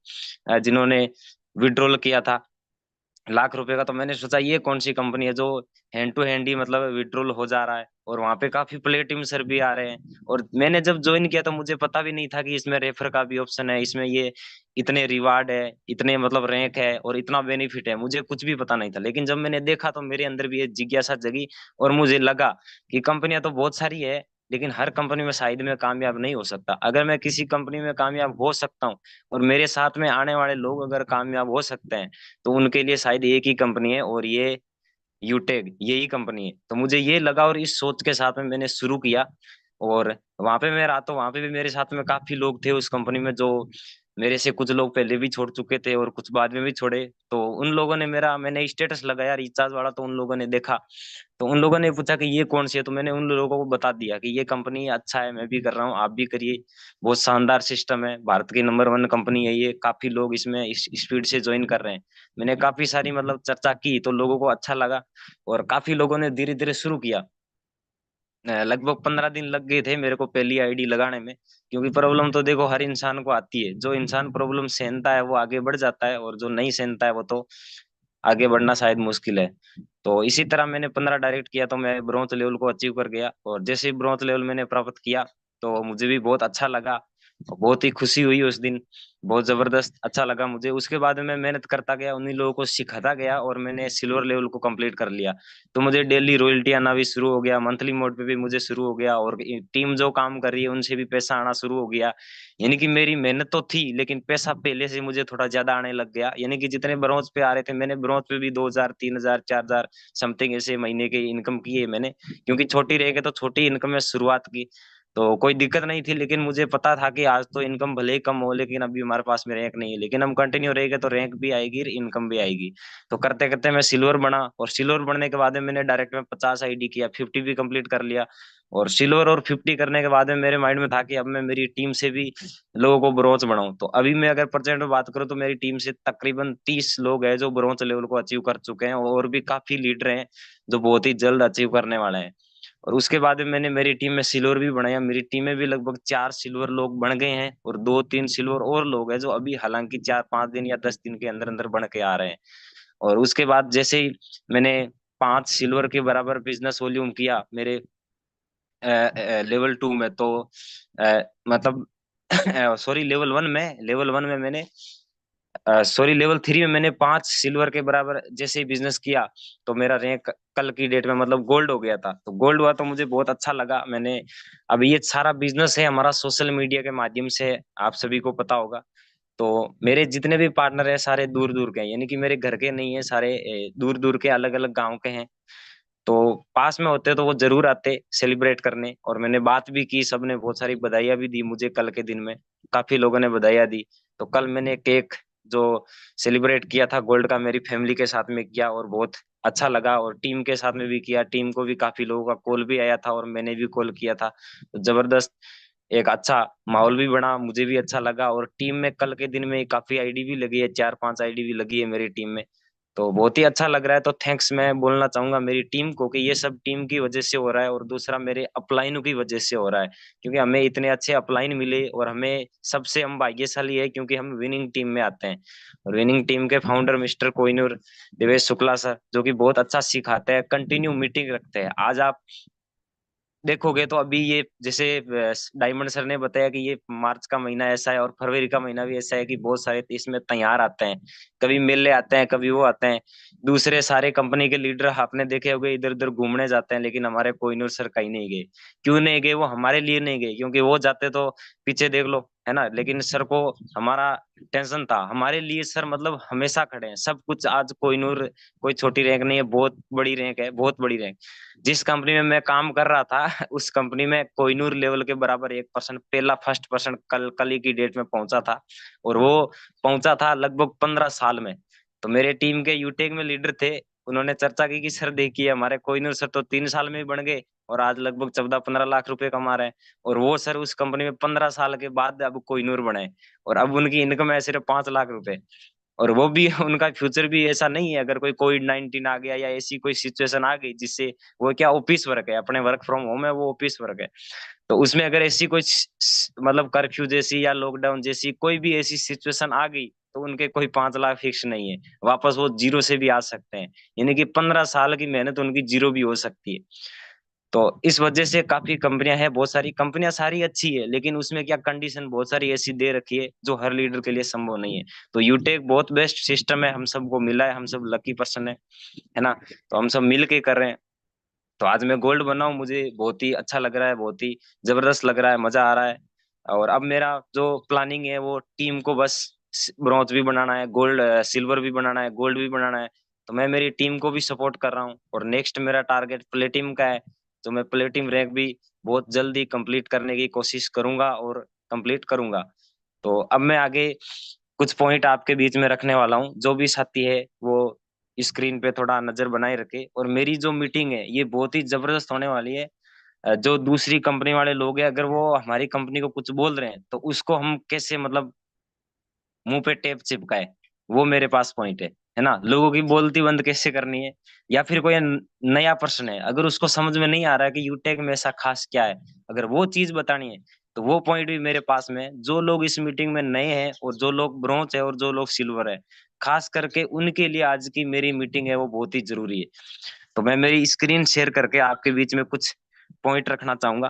जिन्होंने विड्रॉल किया था, लाख रुपए का। तो मैंने सोचा ये कौन सी कंपनी है जो हैंड टू हैंड ही मतलब विड्रॉल हो जा रहा है, और वहां पे काफी प्ले टीम सर भी आ रहे हैं। और मैंने जब ज्वाइन किया तो मुझे पता भी नहीं था कि इसमें रेफर का भी ऑप्शन है, इसमें ये इतने रिवार्ड है, इतने मतलब रैंक है और इतना बेनिफिट है, मुझे कुछ भी पता नहीं था। लेकिन जब मैंने देखा तो मेरे अंदर भी ये जिज्ञासा जगी, और मुझे लगा कि कंपनियां तो बहुत सारी है, लेकिन हर कंपनी में शायद मैं कामयाब नहीं हो सकता। अगर मैं किसी कंपनी में कामयाब हो सकता हूँ और मेरे साथ में आने वाले लोग अगर कामयाब हो सकते हैं, तो उनके लिए शायद एक ही कंपनी है, और ये यूटेक यही कंपनी है। तो मुझे ये लगा और इस सोच के साथ में मैंने शुरू किया। और वहां पे मैं रहा तो वहां पे भी मेरे साथ में काफी लोग थे उस कंपनी में, जो मेरे से कुछ लोग पहले भी छोड़ चुके थे और कुछ बाद में भी छोड़े। तो उन लोगों ने मैंने स्टेटस लगाया रिचार्ज वाला, तो उन लोगों ने देखा, तो उन लोगों ने पूछा कि ये कौन सी है, तो मैंने उन लोगों को बता दिया कि ये कंपनी अच्छा है, मैं भी कर रहा हूँ, आप भी करिए, बहुत शानदार सिस्टम है, भारत की नंबर 1 कंपनी है ये, काफी लोग इसमें इस स्पीड से ज्वाइन कर रहे हैं। मैंने काफी सारी मतलब चर्चा की तो लोगों को अच्छा लगा, और काफी लोगों ने धीरे धीरे शुरू किया। लगभग 15 दिन लग गए थे मेरे को पहली आईडी लगाने में, क्योंकि प्रॉब्लम तो देखो हर इंसान को आती है, जो इंसान प्रॉब्लम सहनता है वो आगे बढ़ जाता है, और जो नहीं सहनता है वो तो आगे बढ़ना शायद मुश्किल है। तो इसी तरह मैंने 15 डायरेक्ट किया तो मैं ब्रॉन्ज लेवल को अचीव कर गया, और जैसे ही ब्रॉन्ज लेवल मैंने प्राप्त किया तो मुझे भी बहुत अच्छा लगा, और बहुत ही खुशी हुई उस दिन, बहुत जबरदस्त अच्छा लगा मुझे। उसके बाद में मैं मेहनत करता गया, उन्हीं लोगों को सिखाता गया, और मैंने सिल्वर लेवल को कंप्लीट कर लिया। तो मुझे डेली रॉयल्टी आना भी शुरू हो गया, मंथली मोड पे भी मुझे शुरू हो गया, और टीम जो काम कर रही है उनसे भी पैसा आना शुरू हो गया। यानी कि मेरी मेहनत तो थी, लेकिन पैसा पहले से मुझे थोड़ा ज्यादा आने लग गया। यानी कि जितने ब्रॉन्ज पे आ रहे थे, मैंने ब्रॉन्ज पे भी 2,000 3,000 4,000 समथिंग ऐसे महीने के इनकम की है मैंने, क्योंकि छोटी रह गए तो छोटी इनकम में शुरुआत की, तो कोई दिक्कत नहीं थी। लेकिन मुझे पता था कि आज तो इनकम भले ही कम हो, लेकिन अभी हमारे पास में रैंक नहीं है, लेकिन हम कंटिन्यू रहेंगे तो रैंक भी आएगी, इनकम भी आएगी। तो करते करते मैं सिल्वर बना, और सिल्वर बनने के बाद में मैंने डायरेक्ट में 50 आईडी किया, 50 भी कंप्लीट कर लिया। और सिल्वर और 50 करने के बाद में मेरे माइंड में था कि अब मैं मेरी टीम से भी लोगों को ब्रोंज बनाऊं। तो अभी मैं अगर परसेंट में बात करूं तो मेरी टीम से तकरीबन 30 लोग हैं जो ब्रोंज लेवल को अचीव कर चुके हैं, और भी काफी लीडर हैं जो बहुत ही जल्द अचीव करने वाले हैं। और उसके बाद में मैंने मेरी टीम में सिल्वर भी बनाया, मेरी टीम में भी लगभग 4 सिल्वर लोग बन गए हैं, और 2-3 सिल्वर और लोग हैं जो अभी हालांकि 4-5 दिन या 10 दिन के अंदर अंदर बन के आ रहे हैं। और उसके बाद जैसे ही मैंने 5 सिल्वर के बराबर बिजनेस वॉल्यूम किया मेरे लेवल 2 में, तो मतलब सॉरी लेवल 1 में मैंने सॉरी लेवल 3 में मैंने 5 सिल्वर के बराबर जैसे ही बिजनेस किया, तो मेरा रैंक कल की डेट में मतलब गोल्ड हो गया था। तो गोल्ड हुआ तो मुझे बहुत अच्छा लगा। मैंने अब ये सारा बिजनेस है हमारा सोशल मीडिया के माध्यम से, आप सभी को पता होगा। तो मेरे जितने भी पार्टनर हैं सारे दूर दूर के हैं, यानी कि मेरे घर के नहीं है, सारे दूर दूर के अलग अलग गांव के हैं। तो पास में होते तो वो जरूर आते सेलिब्रेट करने, और मैंने बात भी की, सबने बहुत सारी बधाइयां भी दी मुझे कल के दिन में, काफी लोगों ने बधाइयां दी। तो कल मैंने केक जो सेलिब्रेट किया था गोल्ड का, मेरी फैमिली के साथ में किया, और बहुत अच्छा लगा, और टीम के साथ में भी किया, टीम को भी काफी लोगों का कॉल भी आया था, और मैंने भी कॉल किया था। तो जबरदस्त एक अच्छा माहौल भी बना, मुझे भी अच्छा लगा। और टीम में कल के दिन में काफी आईडी भी लगी है, 4-5 आईडी भी लगी है मेरी टीम में, तो बहुत ही अच्छा लग रहा है। तो थैंक्स मैं बोलना चाहूंगा मेरी टीम को कि ये सब टीम की वजह से हो रहा है, और दूसरा मेरे अपलाइनों की वजह से हो रहा है, क्योंकि हमें इतने अच्छे अपलाइन मिले, और हमें सबसे हम भाग्यशाली है क्योंकि हम विनिंग टीम में आते हैं। और विनिंग टीम के founder mister Kohinoor Devesh Shukla sir, जो कि बहुत अच्छा सिखाते हैं, कंटिन्यू मीटिंग रखते हैं। आज आप देखोगे तो अभी ये जैसे डायमंड सर ने बताया कि ये मार्च का महीना ऐसा है और फरवरी का महीना भी ऐसा है कि बहुत सारे इसमें तैयार आते हैं, कभी मेले आते हैं, कभी वो आते हैं। दूसरे सारे कंपनी के लीडर आपने देखे होंगे इधर उधर घूमने जाते हैं, लेकिन हमारे कोहिनूर सर कहीं नहीं गए। क्यों नहीं गए? वो हमारे लिए नहीं गए, क्योंकि वो जाते तो पीछे देख लो, है ना। लेकिन सर को हमारा टेंशन था, हमारे लिए सर मतलब हमेशा खड़े हैं सब कुछ। आज कोहिनूर कोई छोटी रैंक नहीं है, बहुत बड़ी रैंक है, बहुत बड़ी रैंक। जिस कंपनी में मैं काम कर रहा था उस कंपनी में कोहिनूर लेवल के बराबर 1% पहला फर्स्ट पर्सन कल ही की डेट में पहुंचा था, और वो पहुंचा था लगभग 15 साल में। तो मेरे टीम के यूटेक में लीडर थे, उन्होंने चर्चा की कि सर देखिए हमारे कोहिनूर सर तो 3 साल में ही बन गए, और आज लगभग 14-15 लाख रुपए कमा रहे हैं। और वो सर उस कंपनी में 15 साल के बाद अब कोहिनूर बने, और अब उनकी इनकम है सिर्फ 5 लाख रुपए। और वो भी उनका फ्यूचर भी ऐसा नहीं है, अगर कोई कोविड-19 आ गया या ऐसी कोई सिचुएशन आ गई जिससे वो क्या ऑफिस वर्क है, अपने वर्क फ्रॉम होम है, वो ऑफिस वर्क है। तो उसमें अगर ऐसी कोई मतलब कर्फ्यू जैसी या लॉकडाउन जैसी कोई भी ऐसी सिचुएशन आ गई, तो उनके कोई 5 लाख फिक्स नहीं है, वापस वो जीरो से भी आ सकते हैं। यानी कि 15 साल की मेहनत उनकी जीरो भी हो सकती है। तो इस वजह से काफी कंपनियां हैं, बहुत सारी कंपनियां सारी अच्छी है, लेकिन उसमें क्या कंडीशन बहुत सारी ऐसी दे रखी है जो हर लीडर के लिए संभव नहीं है। तो यूटेक बहुत बेस्ट सिस्टम है, हम सबको मिला है, हम सब लकी पर्सन है ना। तो हम सब मिल के कर रहे हैं। तो आज मैं गोल्ड बना हूँ, मुझे बहुत ही अच्छा लग रहा है, बहुत ही जबरदस्त लग रहा है, मजा आ रहा है। और अब मेरा जो प्लानिंग है वो टीम को बस ब्रॉन्ज भी बनाना है, गोल्ड सिल्वर भी बनाना है, गोल्ड भी बनाना है। तो मैं मेरी टीम को भी सपोर्ट कर रहा हूँ, और नेक्स्ट मेरा टारगेट प्लेटिनम का है। तो मैं प्लेटिनम रैंक भी बहुत जल्दी कंप्लीट करने की कोशिश करूंगा और कंप्लीट करूंगा। तो अब मैं आगे कुछ पॉइंट आपके बीच में रखने वाला हूँ, जो भी साथी है वो स्क्रीन पे थोड़ा नजर बनाए रखे। और मेरी जो मीटिंग है ये बहुत ही जबरदस्त होने वाली है। जो दूसरी कंपनी वाले लोग हैं, अगर वो हमारी कंपनी को कुछ बोल रहे हैं तो उसको हम कैसे मतलब मुंह पे टेप चिपकाए, वो मेरे पास पॉइंट है ना। लोगों की बोलती बंद कैसे करनी है, या फिर कोई नया पर्सन है अगर उसको समझ में नहीं आ रहा है कि यूटेक में ऐसा खास क्या है, अगर वो चीज बतानी है तो वो पॉइंट भी मेरे पास में है। जो लोग इस मीटिंग में नए हैं और जो लोग ब्रोंज है और जो लोग सिल्वर है, खास करके उनके लिए आज की मेरी मीटिंग है वो बहुत ही जरूरी है। तो मैं मेरी स्क्रीन शेयर करके आपके बीच में कुछ पॉइंट रखना चाहूंगा।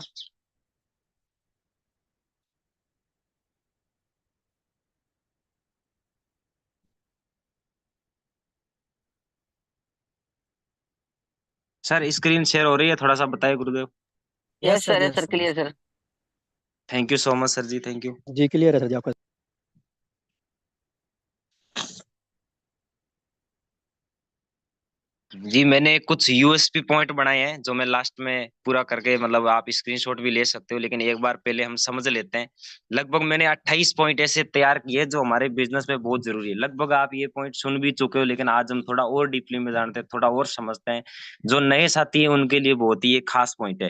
सर स्क्रीन शेयर हो रही है, थोड़ा सा बताइए गुरुदेव। Yes sir, yes yes sir, sir. Clear sir. Thank you so much sir जी, थैंक यू। जी क्लियर है सर जी आपका। जी मैंने कुछ यूएसपी पॉइंट बनाए हैं जो मैं लास्ट में पूरा करके, मतलब आप स्क्रीनशॉट भी ले सकते हो, लेकिन एक बार पहले हम समझ लेते हैं। लगभग मैंने 28 पॉइंट ऐसे तैयार किए जो हमारे बिजनेस में बहुत जरूरी है। लगभग आप ये पॉइंट सुन भी चुके हो, लेकिन आज हम थोड़ा और डीपली में जानते हैं, थोड़ा और समझते हैं। जो नए साथी हैं उनके लिए बहुत ही ये खास पॉइंट है।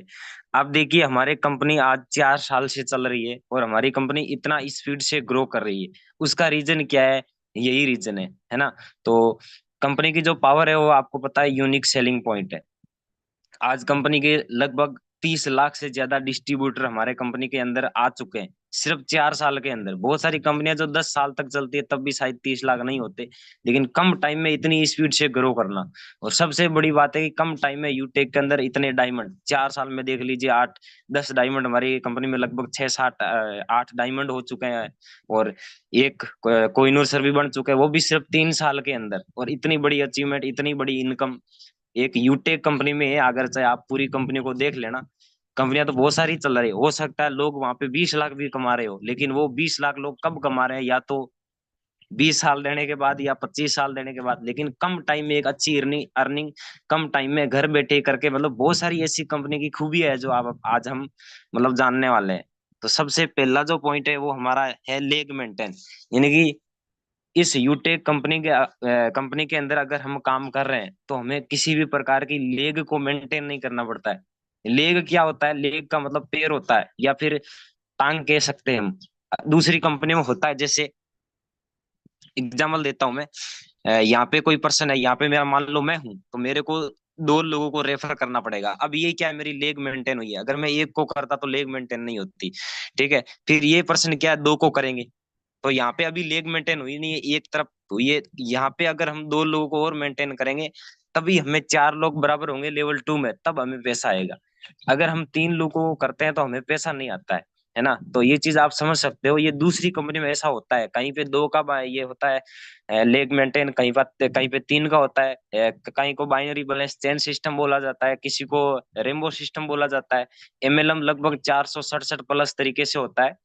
आप देखिए हमारी कंपनी आज 4 साल से चल रही है और हमारी कंपनी इतना स्पीड से ग्रो कर रही है। उसका रीजन क्या है? यही रीजन है ना। तो कंपनी की जो पावर है वो आपको पता है, यूनिक सेलिंग पॉइंट है। आज कंपनी के लगभग 30 लाख से ज्यादा डिस्ट्रीब्यूटर हमारे कंपनी के अंदर आ चुके हैं सिर्फ 4 साल के अंदर। बहुत सारी कंपनियां जो 10 साल तक चलती है तब भी शायद 30 लाख नहीं होते, लेकिन कम टाइम में इतनी स्पीड से ग्रो करना। और सबसे बड़ी बात है कि कम टाइम में यूटेक के अंदर इतने डायमंड, 4 साल में देख लीजिए 8-10 डायमंड हमारी कंपनी में, लगभग 6-7-8 डायमंड हो चुके हैं। और एक कोहिनूर सर भी बन चुके हैं, वो भी सिर्फ 3 साल के अंदर। और इतनी बड़ी अचीवमेंट, इतनी बड़ी इनकम एक यूटेक कंपनी में है। अगर चाहे आप पूरी कंपनी को देख लेना, कंपनियां तो बहुत सारी चल रही है, हो सकता है लोग वहां पे 20 लाख भी कमा रहे हो, लेकिन वो 20 लाख लोग कब कमा रहे हैं? या तो 20 साल देने के बाद या 25 साल देने के बाद, लेकिन कम टाइम में एक अच्छी अर्निंग अर्निंग कम टाइम में घर बैठे करके। मतलब बहुत सारी ऐसी कंपनी की खूबी है जो आप आज हम मतलब जानने वाले हैं। तो सबसे पहला जो पॉइंट है वो हमारा है लेग मेंटेन। यानी कि इस यूटेक कंपनी के अंदर अगर हम काम कर रहे हैं तो हमें किसी भी प्रकार की लेग को मेंटेन नहीं करना पड़ता है। लेग क्या होता है? लेग का मतलब पैर होता है, या फिर टांग कह सकते हैं हम। दूसरी कंपनी में होता है, जैसे एग्जाम्पल देता हूं मैं। यहाँ पे कोई पर्सन है, यहाँ पे मेरा मान लो मैं हूं, तो मेरे को 2 लोगों को रेफर करना पड़ेगा। अब ये क्या है, मेरी लेग मेंटेन हुई है। अगर मैं एक को करता तो लेग मेंटेन नहीं होती, ठीक है। फिर ये पर्सन क्या है, 2 को करेंगे, तो यहाँ पे अभी लेग मेंटेन हुई नहीं है एक तरफ, तो ये यहाँ पे अगर हम 2 लोगों को और मेंटेन करेंगे तभी हमें 4 लोग बराबर होंगे लेवल 2 में, तब हमें पैसा आएगा। अगर हम 3 लोगों को करते हैं तो हमें पैसा नहीं आता है ना। तो ये चीज आप समझ सकते हो। ये दूसरी कंपनी में ऐसा होता है, कहीं पे 2 का ये होता है लेग मेंटेन, कहीं पे 3 का होता है। कहीं को बाइनरी बैलेंस चेन सिस्टम बोला जाता है, किसी को रेमबो सिस्टम बोला जाता है। एमएलएम लगभग 467 प्लस तरीके से होता है।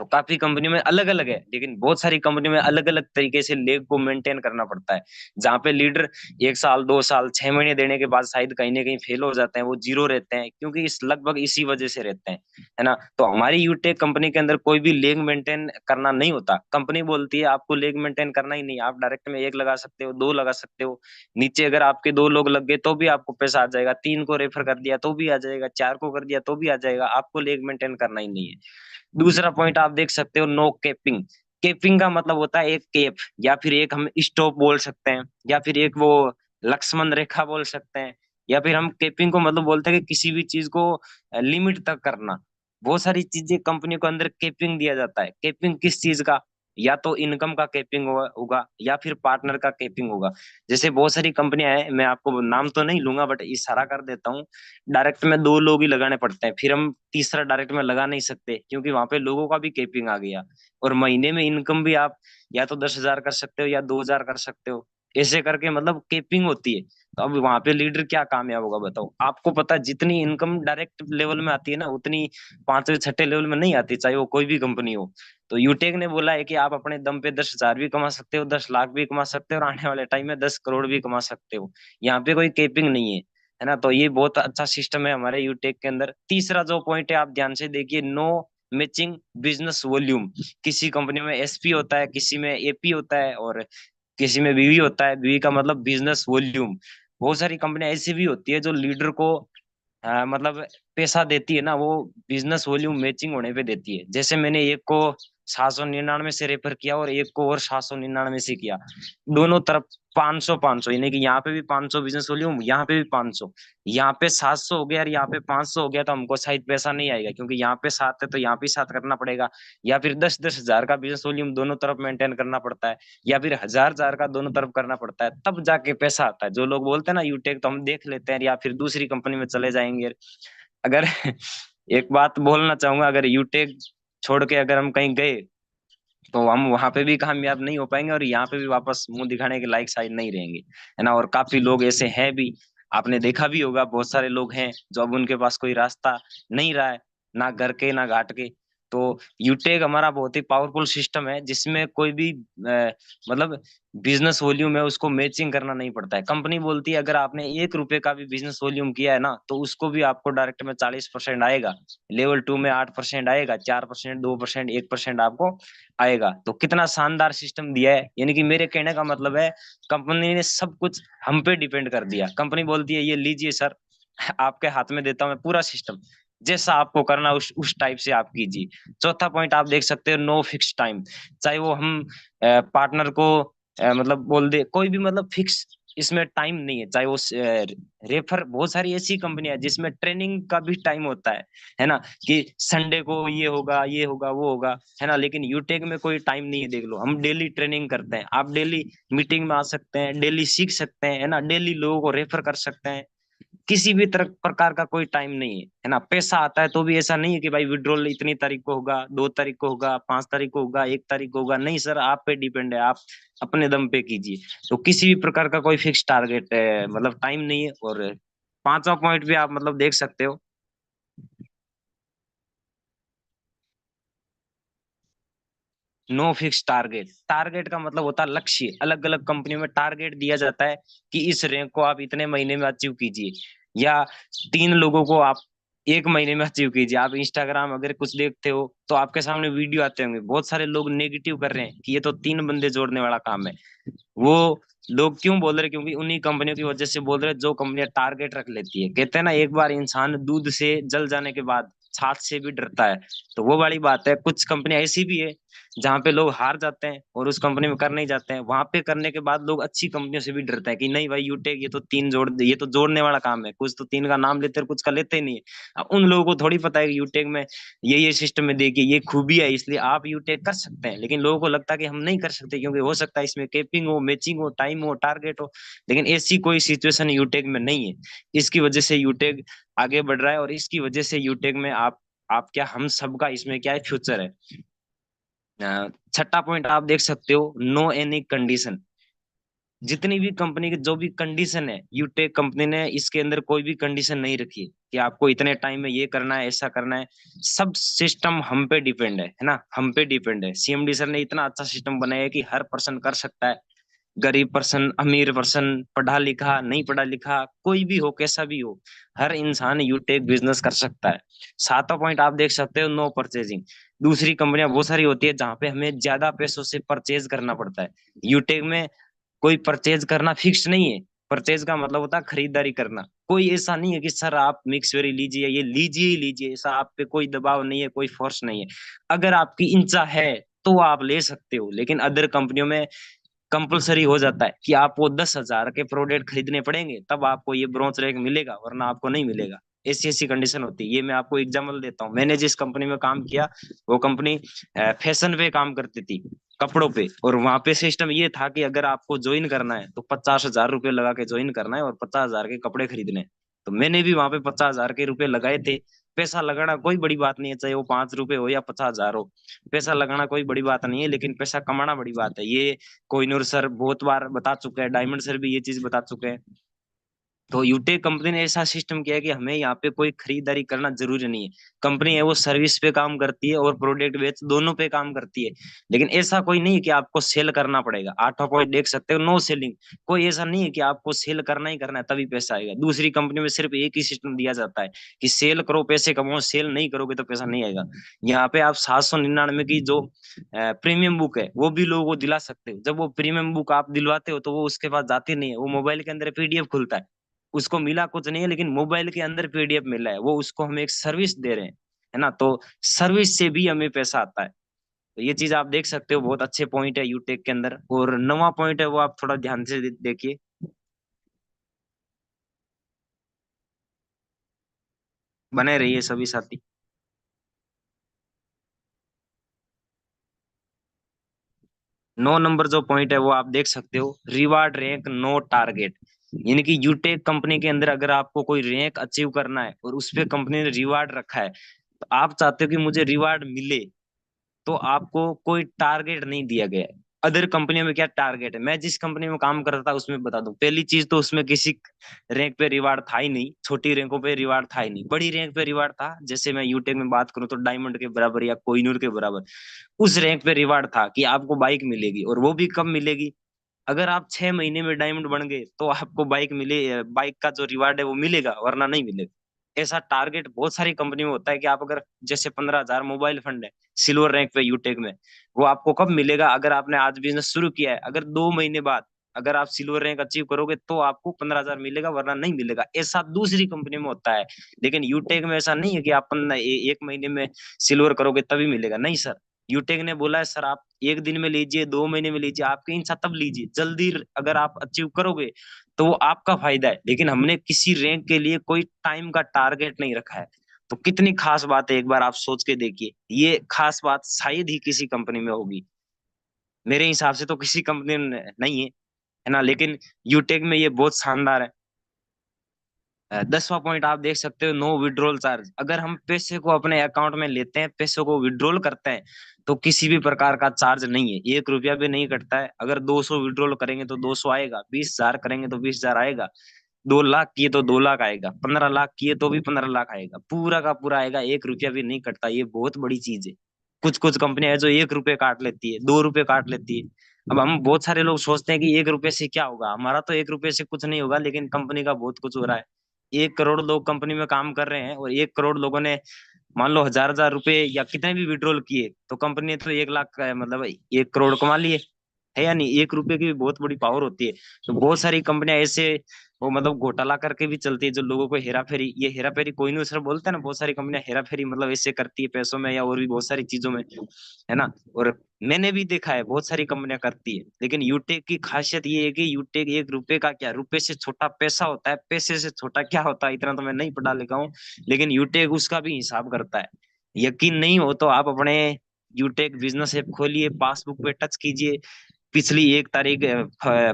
तो काफी कंपनी में अलग अलग है, लेकिन बहुत सारी कंपनी में अलग अलग तरीके से लेग को मेंटेन करना पड़ता है। जहाँ पे लीडर 1 साल 2 साल 6 महीने देने के बाद शायद कहीं ना कहीं फेल हो जाते हैं, वो जीरो रहते हैं, क्योंकि इस लगभग इसी वजह से रहते हैं, है ना। तो हमारी यूटेक कंपनी के अंदर कोई भी लेग मेंटेन करना नहीं होता। कंपनी बोलती है आपको लेग मेंटेन करना ही नहीं, आप डायरेक्ट में 1 लगा सकते हो, 2 लगा सकते हो। नीचे अगर आपके 2 लोग लग गए तो भी आपको पैसा आ जाएगा, 3 को रेफर कर दिया तो भी आ जाएगा, 4 को कर दिया तो भी आ जाएगा, आपको लेग मेंटेन करना ही नहीं है। दूसरा पॉइंट आप देख सकते हो, नो केपिंग। केपिंग का मतलब होता है एक केप, या फिर एक हम स्टॉप बोल सकते हैं, या फिर एक वो लक्ष्मण रेखा बोल सकते हैं, या फिर हम केपिंग को मतलब बोलते हैं कि किसी भी चीज को लिमिट तक करना। बहुत सारी चीजें कंपनी को अंदर केपिंग दिया जाता है। केपिंग किस चीज का? या तो इनकम का कैपिंग होगा या फिर पार्टनर का कैपिंग होगा। जैसे बहुत सारी कंपनियां हैं, मैं आपको नाम तो नहीं लूंगा बट इशारा कर देता हूँ, डायरेक्ट में 2 लोग ही लगाने पड़ते हैं, फिर हम तीसरा डायरेक्ट में लगा नहीं सकते क्योंकि वहां पे लोगों का भी कैपिंग आ गया। और महीने में इनकम भी आप या तो 10,000 कर सकते हो या 2,000 कर सकते हो, ऐसे करके मतलब कैपिंग होती है। तो अब वहां पे लीडर क्या कामयाब होगा बताओ? आपको पता है, जितनी इनकम डायरेक्ट लेवल में आती है ना, उतनी पांचवे छठे लेवल में नहीं आती, चाहे वो कोई भी कंपनी हो। तो यूटेक ने बोला है कि आप अपने दम पे 10,000 भी कमा सकते हो, 10 लाख भी कमा सकते हो, और आने वाले टाइम में 10 करोड़ भी कमा सकते हो। यहाँ पे कोई केपिंग नहीं है ना। तो ये बहुत अच्छा सिस्टम है हमारे यूटेक के अंदर। तीसरा जो पॉइंट है, आप ध्यान से देखिए, नो मैचिंग बिजनेस वॉल्यूम। किसी कंपनी में एसपी होता है, किसी में एपी होता है, और किसी में बीवी होता है। बीवी का मतलब बिजनेस वॉल्यूम। बहुत सारी कंपनियां ऐसी भी होती है जो लीडर को मतलब पैसा देती है ना, वो बिजनेस वॉल्यूम मैचिंग होने पे देती है। जैसे मैंने एक को 799 से रेफर किया और एक को और 799 से किया, दोनों तरफ 500 500, यानी कि यहाँ पे भी 500 बिजनेस वॉल्यूम, यहाँ पे भी 500। यहाँ पे 700 हो गया और यहाँ पे 500 हो गया, तो हमको शायद पैसा नहीं आएगा क्योंकि यहाँ पे 7 है तो यहाँ पे 7 करना पड़ेगा। या फिर 10-10 हजार का बिजनेस वॉल्यूम दोनों तरफ मेंटेन करना पड़ता है, या फिर 1,000-1,000 का दोनों तरफ करना पड़ता है, तब जाके पैसा आता है। जो लोग बोलते हैं ना यूटेक तो हम देख लेते हैं या फिर दूसरी कंपनी में चले जाएंगे। अगर एक बात बोलना चाहूंगा, अगर यूटेक छोड़ के अगर हम कहीं गए तो हम वहां पे भी कामयाब नहीं हो पाएंगे और यहाँ पे भी वापस मुंह दिखाने के लायक शायद नहीं रहेंगे, है ना। और काफी लोग ऐसे हैं भी, आपने देखा भी होगा, बहुत सारे लोग हैं जो अब उनके पास कोई रास्ता नहीं रहा है, ना घर के ना घाट के। तो यूटेक हमारा बहुत ही पावरफुल सिस्टम है जिसमें कोई भी मतलब बिजनेस वॉल्यूम है उसको मैचिंग करना नहीं पड़ता है। कंपनी बोलती है अगर आपने 1 रुपए का भी बिजनेस वॉल्यूम किया है ना, तो उसको भी आपको डायरेक्ट में 40% आएगा, लेवल 2 में 8% आएगा, 4%, 2%, 1% आपको आएगा। तो कितना शानदार सिस्टम दिया है। यानी कि मेरे कहने का मतलब है, कंपनी ने सब कुछ हम पे डिपेंड कर दिया। कंपनी बोलती है ये लीजिए सर, आपके हाथ में देता हूँ मैं पूरा सिस्टम, जैसा आपको करना उस टाइप से आप कीजिए। चौथा पॉइंट आप देख सकते हो, नो फिक्स टाइम। चाहे वो हम पार्टनर को मतलब बोल दे कोई भी, मतलब फिक्स इसमें टाइम नहीं है। चाहे वो रेफर, बहुत सारी ऐसी कंपनियां जिसमें ट्रेनिंग का भी टाइम होता है ना, कि संडे को ये होगा, ये होगा, वो होगा, है ना। लेकिन यूटेक में कोई टाइम नहीं है। देख लो, हम डेली ट्रेनिंग करते हैं, आप डेली मीटिंग में आ सकते हैं, डेली सीख सकते हैं, है ना, डेली लोगों को रेफर कर सकते हैं। किसी भी तरह प्रकार का कोई टाइम नहीं है ना। पैसा आता है तो भी ऐसा नहीं है कि भाई विड्रॉल इतनी तारीख को होगा, 2 तारीख को होगा, 5 तारीख को होगा, 1 तारीख को होगा। नहीं सर, आप पे डिपेंड है, आप अपने दम पे कीजिए। तो किसी भी प्रकार का कोई फिक्स टारगेट है, मतलब टाइम नहीं है। और पांचवा पॉइंट भी आप मतलब देख सकते हो, नो फिक्स टारगेट। टारगेट का मतलब होता है लक्ष्य। अलग अलग कंपनियों में टारगेट दिया जाता है कि इस रैंक को आप इतने महीने में अचीव कीजिए, या 3 लोगों को आप 1 महीने में अचीव कीजिए। आप इंस्टाग्राम अगर कुछ देखते हो तो आपके सामने वीडियो आते होंगे, बहुत सारे लोग नेगेटिव कर रहे हैं कि ये तो 3 बंदे जोड़ने वाला काम है। वो लोग क्यों बोल रहे? क्योंकि उन्हीं कंपनियों की वजह से बोल रहे हैं जो कंपनियां टारगेट रख लेती है। कहते हैं ना, एक बार इंसान दूध से जल जाने के बाद छाछ से भी डरता है। तो वो वाली बात है। कुछ कंपनियां ऐसी भी है जहाँ पे लोग हार जाते हैं और उस कंपनी में कर नहीं जाते हैं, वहां पे करने के बाद लोग अच्छी कंपनियों से भी डरते हैं कि नहीं भाई यूटेक ये तो 3 जोड़, ये तो जोड़ने वाला काम है, कुछ तो 3 का नाम लेते हैं, कुछ का लेते ही नहीं है। अब उन लोगों को थोड़ी पता है कि यूटेक में ये सिस्टम में देखिए ये खूबी है, इसलिए आप यूटेक कर सकते हैं। लेकिन लोगों को लगता है कि हम नहीं कर सकते क्योंकि हो सकता है इसमें केपिंग हो, मैचिंग हो, टाइम हो, टारगेट हो। लेकिन ऐसी कोई सिचुएशन यूटेक में नहीं है। इसकी वजह से यूटेक आगे बढ़ रहा है और इसकी वजह से यूटेक में आप क्या, हम सबका इसमें क्या है, फ्यूचर है। छठा पॉइंट आप देख सकते हो, नो एनी कंडीशन। जितनी भी कंपनी की जो भी कंडीशन है, यूटेक कंपनी ने इसके अंदर कोई भी कंडीशन नहीं रखी कि आपको इतने टाइम में ये करना है, ऐसा करना है। सब सिस्टम हम पे डिपेंड है ना, हम पे डिपेंड है। सीएमडी सर ने इतना अच्छा सिस्टम बनाया है कि हर पर्सन कर सकता है। गरीब पर्सन, अमीर पर्सन, पढ़ा लिखा, नहीं पढ़ा लिखा, कोई भी हो, कैसा भी हो, हर इंसान यूटेक बिजनेस कर सकता है। सातवां पॉइंट आप देख सकते हो, नो परचेजिंग। दूसरी कंपनियां बहुत सारी होती है जहां पे हमें ज्यादा पैसों से परचेज करना पड़ता है। यूटेक में कोई परचेज करना फिक्स नहीं है। परचेज का मतलब होता है खरीदारी करना। कोई ऐसा नहीं है कि सर आप मिक्स वेरी लीजिए, ये लीजिए ही लीजिए, ऐसा आप पे कोई दबाव नहीं है, कोई फोर्स नहीं है। अगर आपकी इच्छा है तो आप ले सकते हो। लेकिन अदर कंपनियों में कंपलसरी हो जाता है कि आपको 10,000 के प्रोडक्ट खरीदने पड़ेंगे तब आपको ये ब्रॉन्ज रैंक मिलेगा, वरना आपको नहीं मिलेगा। ऐसी ऐसी कंडीशन होती है। ये मैं आपको एग्जाम्पल देता हूँ। मैंने जिस कंपनी में काम किया वो कंपनी फैशन पे काम करती थी। कपड़ों पे। और वहां पे सिस्टम ये था कि अगर आपको ज्वाइन करना है तो 50,000 रुपये लगा के ज्वाइन करना है और 50,000 के कपड़े खरीदने हैं। तो मैंने भी वहां पे 50,000 के रुपए लगाए थे। पैसा लगाना कोई बड़ी बात नहीं है, चाहे वो 5 रुपए हो या 50,000 हो। पैसा लगाना कोई बड़ी बात नहीं है, लेकिन पैसा कमाना बड़ी बात है। ये कोहिनूर सर बहुत बार बता चुके हैं, डायमंड सर भी ये चीज बता चुके हैं। तो यूटेक कंपनी ने ऐसा सिस्टम किया है कि हमें यहाँ पे कोई खरीदारी करना जरूरी नहीं है। कंपनी है वो सर्विस पे काम करती है और प्रोडक्ट बेच दोनों पे काम करती है। लेकिन ऐसा कोई नहीं है कि आपको सेल करना पड़ेगा। 8 पॉइंट देख सकते हो, नो सेलिंग। कोई ऐसा नहीं है कि आपको सेल करना ही करना है तभी पैसा आएगा। दूसरी कंपनी में सिर्फ एक ही सिस्टम दिया जाता है कि सेल करो पैसे कमाओ, सेल नहीं करोगे तो पैसा नहीं आएगा। यहाँ पे आप 799 की जो प्रीमियम बुक है वो भी लोगों को दिला सकते हो। जब वो प्रीमियम बुक आप दिलवाते हो तो वो उसके पास जाती नहीं है, वो मोबाइल के अंदर पीडीएफ खुलता है। उसको मिला कुछ नहीं है, लेकिन मोबाइल के अंदर पीडीएफ मिला है, वो उसको हम एक सर्विस दे रहे हैं, है ना। तो सर्विस से भी हमें पैसा आता है। तो ये चीज आप देख सकते हो, बहुत अच्छे पॉइंट है यूटेक के अंदर। और नवा पॉइंट है वो आप थोड़ा ध्यान से देखिए। बने रहिए सभी साथी। 9 नंबर जो पॉइंट है वो आप देख सकते हो, रिवार्ड रैंक नो टारगेट। यानी कि यूटेक कंपनी के अंदर अगर आपको कोई रैंक अचीव करना है और उस पे कंपनी ने रिवार्ड रखा है, तो आप चाहते हो कि मुझे रिवार्ड मिले, तो आपको कोई टारगेट नहीं दिया गया है। अदर कंपनियों में क्या टारगेट है, मैं जिस कंपनी में काम करता था उसमें बता दूं। पहली चीज तो उसमें किसी रैंक पे रिवार्ड था ही नहीं, छोटी रैंकों पे रिवार्ड था ही नहीं। बड़ी रैंक पे रिवार्ड था, जैसे मैं यूटेक में बात करूं तो डायमंड के बराबर या कोहिनूर के बराबर उस रैंक पे रिवार्ड था कि आपको बाइक मिलेगी। और वो भी कब मिलेगी, अगर आप 6 महीने में डायमंड बन गए तो आपको बाइक मिले, बाइक का जो रिवार्ड है वो मिलेगा, वरना नहीं मिलेगा। ऐसा टारगेट बहुत सारी कंपनी में होता है कि आप अगर जैसे 15,000 मोबाइल फंड है सिल्वर रैंक पे यूटेक में, वो आपको कब मिलेगा, अगर आपने आज बिजनेस शुरू किया है, अगर 2 महीने बाद अगर आप सिल्वर रैंक अचीव करोगे तो आपको 15,000 मिलेगा, वरना नहीं मिलेगा। ऐसा दूसरी कंपनी में होता है, लेकिन यूटेक में ऐसा नहीं है कि आप 1 महीने में सिल्वर करोगे तभी मिलेगा, नहीं सर। यूटेक ने बोला है सर आप 1 दिन में लीजिए, 2 महीने में लीजिए, आपकी इच्छा तब लीजिए, जल्दी अगर आप अचीव करोगे तो वो आपका फायदा है। लेकिन हमने किसी रैंक के लिए कोई टाइम का टारगेट नहीं रखा है। तो कितनी खास बात है, एक बार आप सोच के देखिए। ये खास बात शायद ही किसी कंपनी में होगी, मेरे हिसाब से तो किसी कंपनी में नहीं है ना। लेकिन यूटेक में ये बहुत शानदार है। 10वां पॉइंट आप देख सकते हो, नो विड्रॉल चार्ज। अगर हम पैसे को अपने अकाउंट में लेते हैं, पैसे को विड्रॉल करते हैं, तो किसी भी प्रकार का चार्ज नहीं है, 1 रुपया भी नहीं कटता है। अगर 200 विड्रॉल करेंगे तो 200 आएगा, 20,000 करेंगे तो 20,000 आएगा, 2 लाख किए तो 2 लाख आएगा, 15 लाख किए तो भी 15 लाख आएगा, पूरा का पूरा आएगा, 1 रुपया भी नहीं कटता। ये बहुत बड़ी चीज है। कुछ कुछ कंपनियां है जो 1 रुपये काट लेती है, 2 रुपये काट लेती है। अब हम बहुत सारे लोग सोचते हैं कि 1 रुपये से क्या होगा, हमारा तो 1 रुपये से कुछ नहीं होगा, लेकिन कंपनी का बहुत कुछ हो रहा है। 1 करोड़ लोग कंपनी में काम कर रहे हैं और 1 करोड़ लोगों ने मान लो 1,000 1,000 रुपए या कितने भी विड्रॉल किए, तो कंपनी ने तो 1 लाख का मतलब 1 करोड़ कमा लिए, है या नहीं। 1 रुपए की भी बहुत बड़ी पावर होती है। तो बहुत सारी कंपनियां ऐसे वो मतलब घोटाला करके भी चलती है, जो लोगों को हेरा फेरी, ये हेरा फेरी कोई नहीं सर बोलते हैं ना, बहुत सारी कंपनियां हेरा फेरी मतलब ऐसे करती है पैसों में या और भी बहुत सारी चीजों में, है ना। और मैंने भी देखा है बहुत सारी कंपनियां करती है। लेकिन यूटेक की खासियत ये है कि यूटेक 1 रुपए का क्या, रुपए से छोटा पैसा होता है, पैसे से छोटा क्या होता है इतना तो मैं नहीं पढ़ा लिखा हूँ, लेकिन यूटेक उसका भी हिसाब करता है। यकीन नहीं हो तो आप अपने यूटेक बिजनेस ऐप खोलिए, पासबुक पे टच कीजिए, पिछली 1 तारीख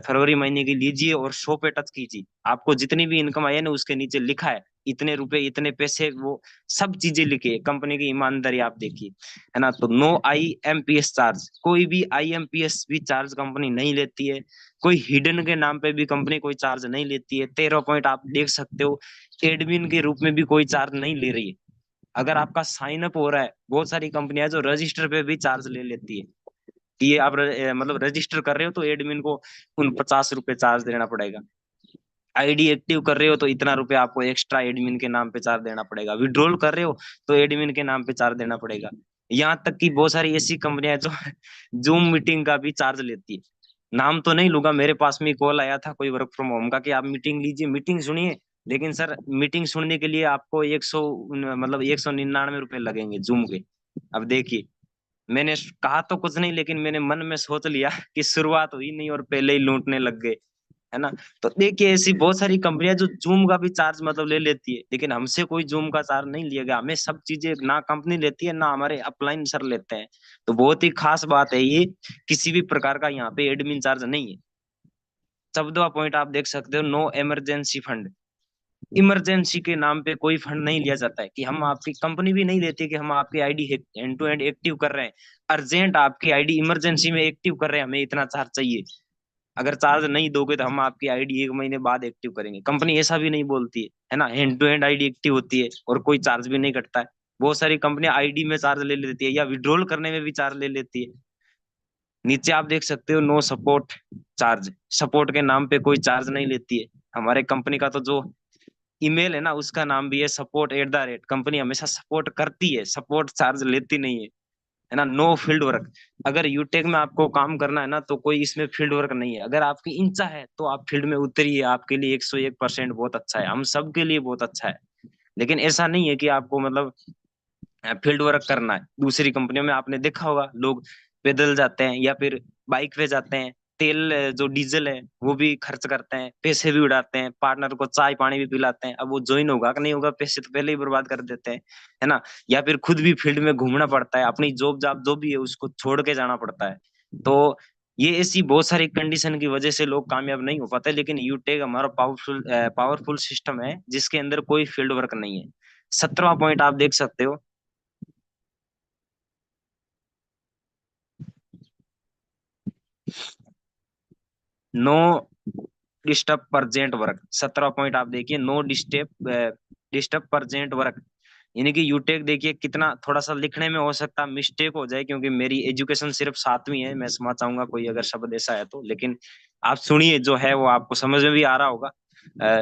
फरवरी महीने की लीजिए और शो पे टच कीजिए। आपको जितनी भी इनकम आई है ना उसके नीचे लिखा है इतने रुपए इतने पैसे, वो सब चीजें लिखी है। कंपनी की ईमानदारी आप देखिए, है ना। तो नो आईएमपीएस चार्ज, कोई भी आईएमपीएस भी चार्ज कंपनी नहीं लेती है। कोई हिडन के नाम पे भी कंपनी कोई चार्ज नहीं लेती है। 13 पॉइंट आप देख सकते हो, एडमिन के रूप में भी कोई चार्ज नहीं ले रही है। अगर आपका साइन अप हो रहा है, बहुत सारी कंपनियां जो रजिस्टर पे भी चार्ज ले लेती है। ये आप मतलब रजिस्टर कर रहे हो तो एडमिन को उन 50 रुपए चार्ज देना पड़ेगा। आईडी एक्टिव कर रहे हो तो इतना रुपए आपको एक्स्ट्रा एडमिन के नाम पे चार्ज देना पड़ेगा। विड्रॉल कर रहे हो तो एडमिन के नाम पे चार्ज देना पड़ेगा। यहाँ तक कि बहुत सारी ऐसी कंपनियां हैं जो जूम मीटिंग का भी चार्ज लेती है। नाम तो नहीं लूंगा, मेरे पास में कॉल आया था कोई वर्क फ्रॉम होम का कि आप मीटिंग लीजिए, मीटिंग सुनिए, लेकिन सर मीटिंग सुनने के लिए आपको 100 मतलब 199 रुपए लगेंगे जूम के। अब देखिए, मैंने कहा तो कुछ नहीं, लेकिन मैंने मन में सोच लिया कि शुरुआत हुई नहीं और पहले ही लूटने लग गए। है ना। तो देखिए ऐसी बहुत सारी कंपनियां जो जूम का भी चार्ज मतलब ले लेती है, लेकिन हमसे कोई जूम का चार्ज नहीं लिया गया। हमें सब चीजें ना कंपनी लेती है ना हमारे अपलाइन सर लेते हैं। तो बहुत ही खास बात है ये, किसी भी प्रकार का यहाँ पे एडमिन चार्ज नहीं है। 14वां पॉइंट आप देख सकते हो, नो इमरजेंसी फंड। इमरजेंसी के नाम पे कोई फंड नहीं लिया जाता है, कि हम आपकी कंपनी भी नहीं देती कि हम आपकी ID end to end active कर रहे हैं, अर्जेंट आपकी आईडी इमरजेंसी में एक्टिव कर रहे हैं, हमें इतना चार्ज चाहिए, अगर चार्ज नहीं दोगे तो हम आपकी आईडी 1 महीने बाद एक्टिव करेंगे। कंपनी ऐसा भी नहीं बोलती है ना, hand to hand ID active होती है और कोई चार्ज भी नहीं कटता है। बहुत सारी कंपनियां आईडी में चार्ज ले लेती है या विड्रॉल करने में भी चार्ज ले लेती है। नीचे आप देख सकते हो, नो सपोर्ट चार्ज, सपोर्ट के नाम पे कोई चार्ज नहीं लेती है। हमारे कंपनी का तो जो ईमेल है ना, उसका नाम भी है support@, कंपनी हमेशा सपोर्ट करती है, सपोर्ट चार्ज लेती नहीं है ना। नो फील्ड वर्क, अगर यूटेक में आपको काम करना है ना तो कोई इसमें फील्ड वर्क नहीं है। अगर आपकी इच्छा है तो आप फील्ड में उतरिए, आपके लिए 101% बहुत अच्छा है, हम सब के लिए बहुत अच्छा है। लेकिन ऐसा नहीं है कि आपको मतलब फील्ड वर्क करना है। दूसरी कंपनियों में आपने देखा होगा, लोग पैदल जाते हैं या फिर बाइक पे जाते हैं, तेल जो डीजल है वो भी खर्च करते हैं, पैसे भी उड़ाते हैं, पार्टनर को चाय पानी भी पिलाते हैं। अब वो ज्वाइन होगा कि नहीं होगा, पैसे तो पहले ही बर्बाद कर देते हैं, है ना। या फिर खुद भी फील्ड में घूमना पड़ता है, अपनी जॉब जॉब जो भी है उसको छोड़ के जाना पड़ता है। तो ये ऐसी बहुत सारी कंडीशन की वजह से लोग कामयाब नहीं हो पाते। लेकिन यूटेक हमारा पावरफुल सिस्टम है जिसके अंदर कोई फील्ड वर्क नहीं है। 17वां पॉइंट आप देख सकते हो, नो डिस्टर्ब परजेंट वर्क। 17वां पॉइंट आप देखिए, नो डिस्टर्ब परजेंट वर्क। यानी कि यूटेक देखिए कितना, थोड़ा सा लिखने में हो सकता मिस्टेक हो जाए क्योंकि मेरी एजुकेशन सिर्फ 7वीं है, मैं क्षमा चाहूंगा कोई अगर शब्द ऐसा है तो, लेकिन आप सुनिए जो है वो आपको समझ में भी आ रहा होगा।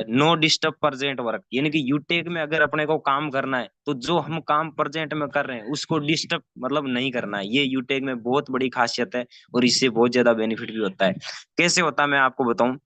नो डिस्टर्ब परजेंट वर्क, यानी कि यूटेक में अगर अपने को काम करना है तो जो हम काम प्रेजेंट में कर रहे हैं उसको डिस्टर्ब मतलब नहीं करना है। ये यूटेक में बहुत बड़ी खासियत है और इससे बहुत ज्यादा बेनिफिट भी होता है। कैसे होता है मैं आपको बताऊं।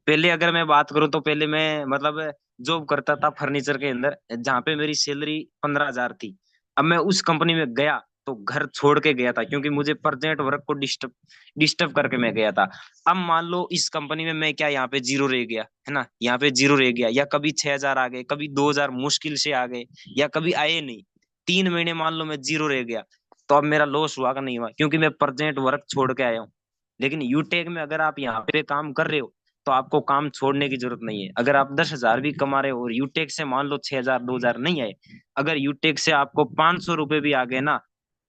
पहले अगर मैं बात करूं तो पहले मैं मतलब जॉब करता था फर्नीचर के अंदर, जहाँ पे मेरी सैलरी 15,000 थी। अब मैं उस कंपनी में गया तो घर छोड़ के गया था क्योंकि मुझे प्रेजेंट वर्क को डिस्टर्ब डिस्टर्ब करके मैं गया था। अब मान लो इस कंपनी में मैं क्या यहाँ पे जीरो रह गया, है ना, यहाँ पे जीरो रह गया, या कभी 6,000 आ गए, कभी 2,000 मुश्किल से आ गए, या कभी आए नहीं, 3 महीने मान लो मैं जीरो रह गया, तो अब मेरा लॉस हुआ कि नहीं हुआ, क्योंकि मैं प्रेजेंट वर्क छोड़ के आया हूँ। लेकिन यूटेक में अगर आप यहाँ पे काम कर रहे हो तो आपको काम छोड़ने की जरूरत नहीं है। अगर आप 10,000 भी कमा रहे हो और यूटेक से मान लो 6,000 2,000 नहीं आए, अगर यूटेक से आपको 500 रुपए भी आ गए ना,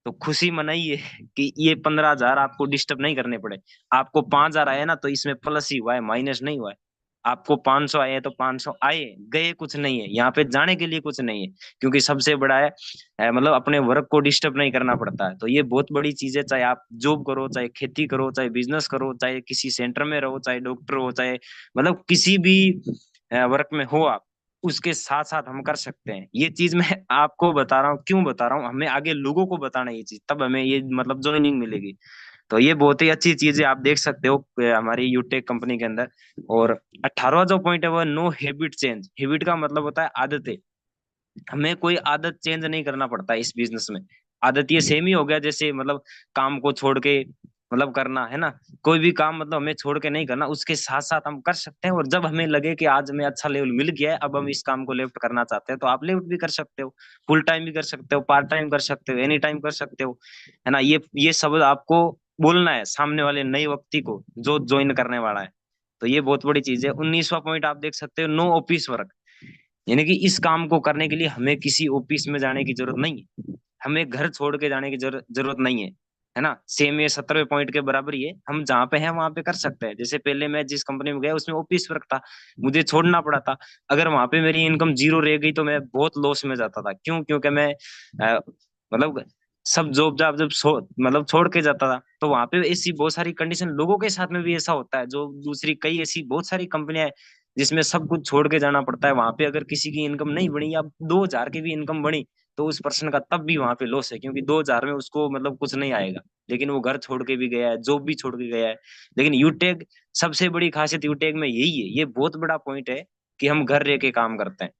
तो खुशी मनाइए कि ये 15,000 आपको डिस्टर्ब नहीं करने पड़े। आपको 5,000 आए ना तो इसमें प्लस ही हुआ है, माइनस नहीं हुआ है। आपको 500 आए हैं तो 500 आए, गए कुछ नहीं है, यहाँ पे जाने के लिए कुछ नहीं है, क्योंकि सबसे बड़ा मतलब अपने वर्क को डिस्टर्ब नहीं करना पड़ता है। तो ये बहुत बड़ी चीज है, चाहे आप जॉब करो, चाहे खेती करो, चाहे बिजनेस करो, चाहे किसी सेंटर में रहो, चाहे डॉक्टर हो, चाहे मतलब किसी भी वर्क में हो आप, उसके साथ साथ हम कर सकते हैं। ये चीज मैं आपको बता रहा हूँ, क्यों बता रहा हूँ, हमें आगे लोगों को बताना है ये चीज, तब हमें ये मतलब ज्वाइनिंग मिलेगी। तो ये बहुत ही अच्छी चीज है, आप देख सकते हो हमारी यूटेक कंपनी के अंदर। और 18वां जो पॉइंट है वो नो हैबिट चेंज। हैबिट का मतलब होता है आदतें। हमें कोई आदत चेंज नहीं करना पड़ता इस बिजनेस में। आदत ये सेम ही हो गया जैसे मतलब काम को छोड़ के मतलब करना, है ना। कोई भी काम मतलब हमें छोड़ के नहीं करना, उसके साथ साथ हम कर सकते हैं। और जब हमें लगे कि आज हमें अच्छा लेवल मिल गया है, अब हम इस काम को लेफ्ट करना चाहते हैं, तो आप लेफ्ट भी कर सकते हो, फुल टाइम भी कर सकते हो, पार्ट टाइम कर सकते हो, एनी टाइम कर सकते हो, है ना। ये शब्द आपको बोलना है सामने वाले नए व्यक्ति को जो ज्वाइन करने वाला है। तो ये बहुत बड़ी चीज है। 19वां पॉइंट आप देख सकते हो, नो ऑफिस वर्क। यानी कि इस काम को करने के लिए हमें किसी ऑफिस में जाने की जरूरत नहीं है, हमें घर छोड़ के जाने की जरूरत नहीं है ना। सेम ये 17वें पॉइंट के बराबर ही है, हम जहाँ पे हैं वहां पे कर सकते हैं। जैसे पहले मैं जिस कंपनी में गया उसमें ऑफिस वर्क था, मुझे छोड़ना पड़ा था। अगर वहां पे मेरी इनकम जीरो रह गई तो मैं बहुत लॉस में जाता था। क्यों? क्योंकि मैं मतलब सब जॉब जॉब जब मतलब छोड़ के जाता था, तो वहां पे ऐसी बहुत सारी कंडीशन, लोगों के साथ में भी ऐसा होता है, जो दूसरी कई ऐसी बहुत सारी कंपनियां हैं जिसमें सब कुछ छोड़ के जाना पड़ता है। वहां पे अगर किसी की इनकम नहीं बनी या 2,000 की भी इनकम बनी तो उस पर्सन का तब भी वहां पे लॉस है, क्योंकि 2,000 में उसको मतलब कुछ नहीं आएगा, लेकिन वो घर छोड़ के भी गया है, जॉब भी छोड़ के गया है। लेकिन यूटेक, सबसे बड़ी खासियत यूटेक में यही है, ये बहुत बड़ा पॉइंट है कि हम घर रह के काम करते हैं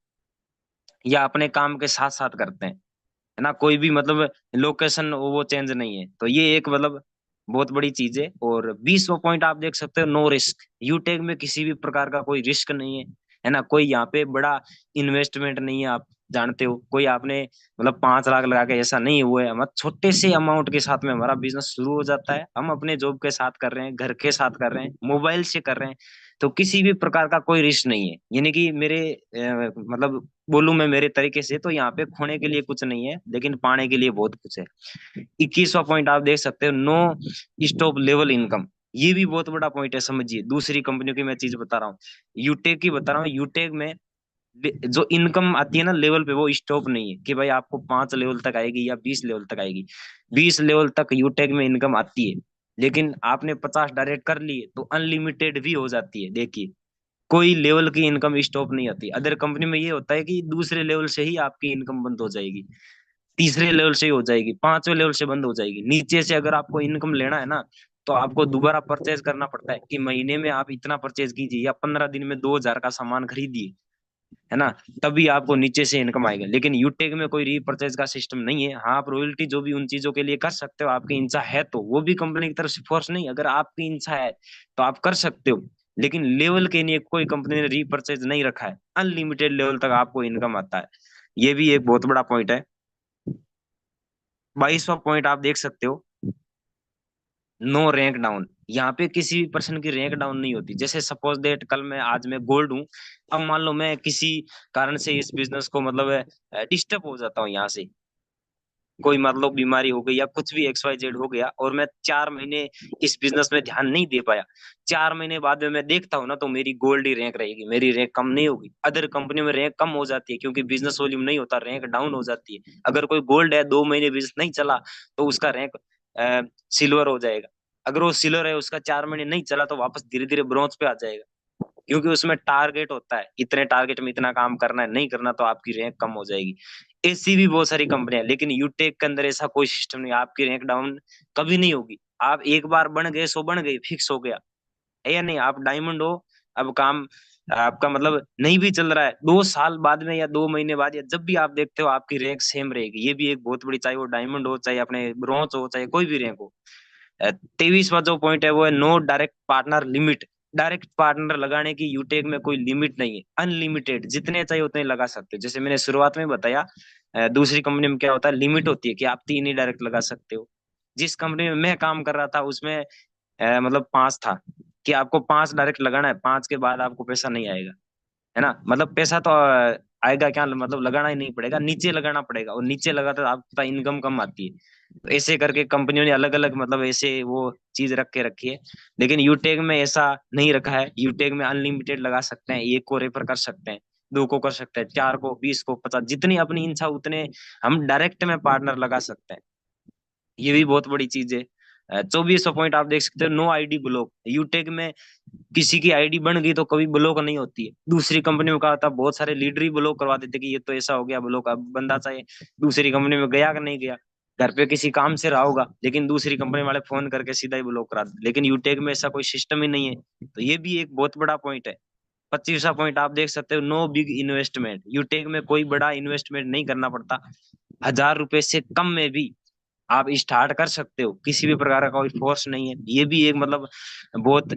या अपने काम के साथ साथ करते हैं, है ना। कोई भी मतलब लोकेशन वो चेंज नहीं है। तो ये एक मतलब बहुत बड़ी चीज है। और 20वां पॉइंट आप देख सकते हो, नो रिस्क। यूटेक में किसी भी प्रकार का कोई रिस्क नहीं है ना, कोई यहाँ पे बड़ा इन्वेस्टमेंट नहीं है। आप जानते हो, कोई आपने मतलब 5 लाख लगा के ऐसा नहीं हुआ है। हम छोटे से अमाउंट के साथ में हमारा बिजनेस शुरू हो जाता है। हम अपने जॉब के साथ कर रहे हैं, घर के साथ कर रहे हैं, मोबाइल से कर रहे हैं, तो किसी भी प्रकार का कोई रिस्क नहीं है। यानी कि मेरे मतलब बोलूं मैं मेरे तरीके से, तो यहाँ पे खोने के लिए कुछ नहीं है, लेकिन पाने के लिए बहुत कुछ है। 21वां पॉइंट आप देख सकते हो, नो स्टॉप लेवल इनकम। ये भी बहुत बड़ा पॉइंट है, समझिए। दूसरी कंपनियों की मैं चीज बता रहा हूँ, यूटेक की बता रहा हूँ। यूटेक में जो इनकम आती है ना लेवल पे, वो स्टॉप नहीं है कि भाई आपको 5 लेवल तक आएगी या 20 लेवल तक आएगी। 20 लेवल तक यूटेक में इनकम आती है, लेकिन आपने 50 डायरेक्ट कर लिए तो अनलिमिटेड भी हो जाती है। देखिए, कोई लेवल की इनकम स्टॉप नहीं आती। अदर कंपनी में ये होता है कि दूसरे लेवल से ही आपकी इनकम बंद हो जाएगी, तीसरे लेवल से ही हो जाएगी, 5वें लेवल से बंद हो जाएगी। नीचे से अगर आपको इनकम लेना है ना, तो आपको दोबारा परचेज करना पड़ता है कि महीने में आप इतना परचेज कीजिए या 15 दिन में 2,000 का सामान खरीदिए, है ना, तभी आपको नीचे से इनकम आएगा। लेकिन यूटेक में कोई रीपरचेज का सिस्टम नहीं है। हाँ, आप रॉयल्टी जो भी उन चीजों के लिए कर सकते हो, आपकी इच्छा है तो, वो भी कंपनी की तरफ से फोर्स नहीं। अगर आपकी इच्छा है तो आप कर सकते हो, लेकिन लेवल के लिए कोई कंपनी ने रीपरचेज नहीं रखा है। अनलिमिटेड लेवल तक आपको इनकम आता है। ये भी एक बहुत बड़ा पॉइंट है। 22वां पॉइंट आप देख सकते हो, नो रैंक डाउन। यहाँ पे किसी भी पर्सन की रैंक डाउन नहीं होती। जैसे सपोज डेट कल मैं, आज मैं गोल्ड हूँ, अब मान लो मैं किसी कारण से इस बिजनेस को मतलब डिस्टर्ब हो जाता हूँ यहाँ से, कोई मतलब बीमारी हो गई या कुछ भी XYZ हो गया, और मैं 4 महीने इस बिजनेस में ध्यान नहीं दे पाया, 4 महीने बाद में मैं देखता हूँ ना, तो मेरी गोल्ड ही रैंक रहेगी, मेरी रैंक कम नहीं होगी। अदर कंपनी में रैंक कम हो जाती है, क्योंकि बिजनेस वॉल्यूम नहीं होता, रैंक डाउन हो जाती है। अगर कोई गोल्ड है, 2 महीने बिजनेस नहीं चला, तो उसका रैंक सिल्वर हो जाएगा। अगर वो सिल्वर है, उसका 4 महीने नहीं चला, तो वापस धीरे धीरे ब्रॉन्ज पे आ जाएगा, क्योंकि उसमें टारगेट होता है, इतने टारगेट में इतना काम करना है, नहीं करना तो आपकी रैंक कम हो जाएगी। ऐसी भी बहुत सारी कंपनियां, लेकिन यूटेक के अंदर ऐसा कोई सिस्टम नहीं, आपकी रैंक डाउन कभी नहीं होगी। आप एक बार बन गए सो बन गए, फिक्स हो गया है या नहीं। आप डायमंड हो, अब काम आपका मतलब नहीं भी चल रहा है, 2 साल बाद में या 2 महीने बाद या जब भी आप देखते हो, आपकी रैंक सेम रहेगी। ये भी एक बहुत बड़ी, चाहे वो डायमंड हो, चाहे अपने ब्रॉन्ज हो, चाहे कोई भी रैंक हो। 23वां जो पॉइंट है वो है, no direct partner limit. Direct partner लगाने की यूटेक में कोई लिमिट नहीं है, अनलिमिटेड जितने चाहिए उतने लगा सकते हो। जैसे मैंने शुरुआत में बताया, दूसरी कंपनी में क्या होता है, लिमिट होती है कि आप 3 ही डायरेक्ट लगा सकते हो। जिस कंपनी में मैं काम कर रहा था, उसमें मतलब 5 था कि आपको 5 डायरेक्ट लगाना है, 5 के बाद आपको पैसा नहीं आएगा, है ना। मतलब पैसा तो आएगा क्या, मतलब लगाना ही नहीं पड़ेगा, नीचे लगाना पड़ेगा, और नीचे लगाता तो आपका इनकम कम आती है। तो ऐसे करके कंपनियों ने अलग अलग मतलब ऐसे वो चीज रख के रखी है। लेकिन यूटेक में ऐसा नहीं रखा है। यूटेक में अनलिमिटेड लगा सकते हैं, एक को रेफर कर सकते हैं, दो को कर सकते हैं, 4 को, 20 को, 50, जितनी अपनी इच्छा उतने हम डायरेक्ट में पार्टनर लगा सकते हैं। ये भी बहुत बड़ी चीज है। 24वां पॉइंट आप देख सकते हो, नो आईडी ब्लॉक। यूटेक में किसी की आईडी बन गई तो कभी ब्लॉक नहीं होती है। दूसरी कंपनी में कहा था, बहुत सारे लीडर ही ब्लॉक करवा देते कि ये तो ऐसा हो गया ब्लॉक। अब बंदा चाहे दूसरी कंपनी में गया कि नहीं गया, घर पे किसी काम से रहा होगा, लेकिन दूसरी कंपनी वाले फोन करके सीधा ही ब्लॉक करा देते। लेकिन यूटेक में ऐसा कोई सिस्टम ही नहीं है। तो ये भी एक बहुत बड़ा पॉइंट है। 25वां पॉइंट आप देख सकते हो, नो बिग इन्वेस्टमेंट। यूटेक में कोई बड़ा इन्वेस्टमेंट नहीं करना पड़ता। 1,000 रुपए से कम में भी आप स्टार्ट कर सकते हो, किसी भी प्रकार का कोई फोर्स नहीं है। ये भी एक मतलब बहुत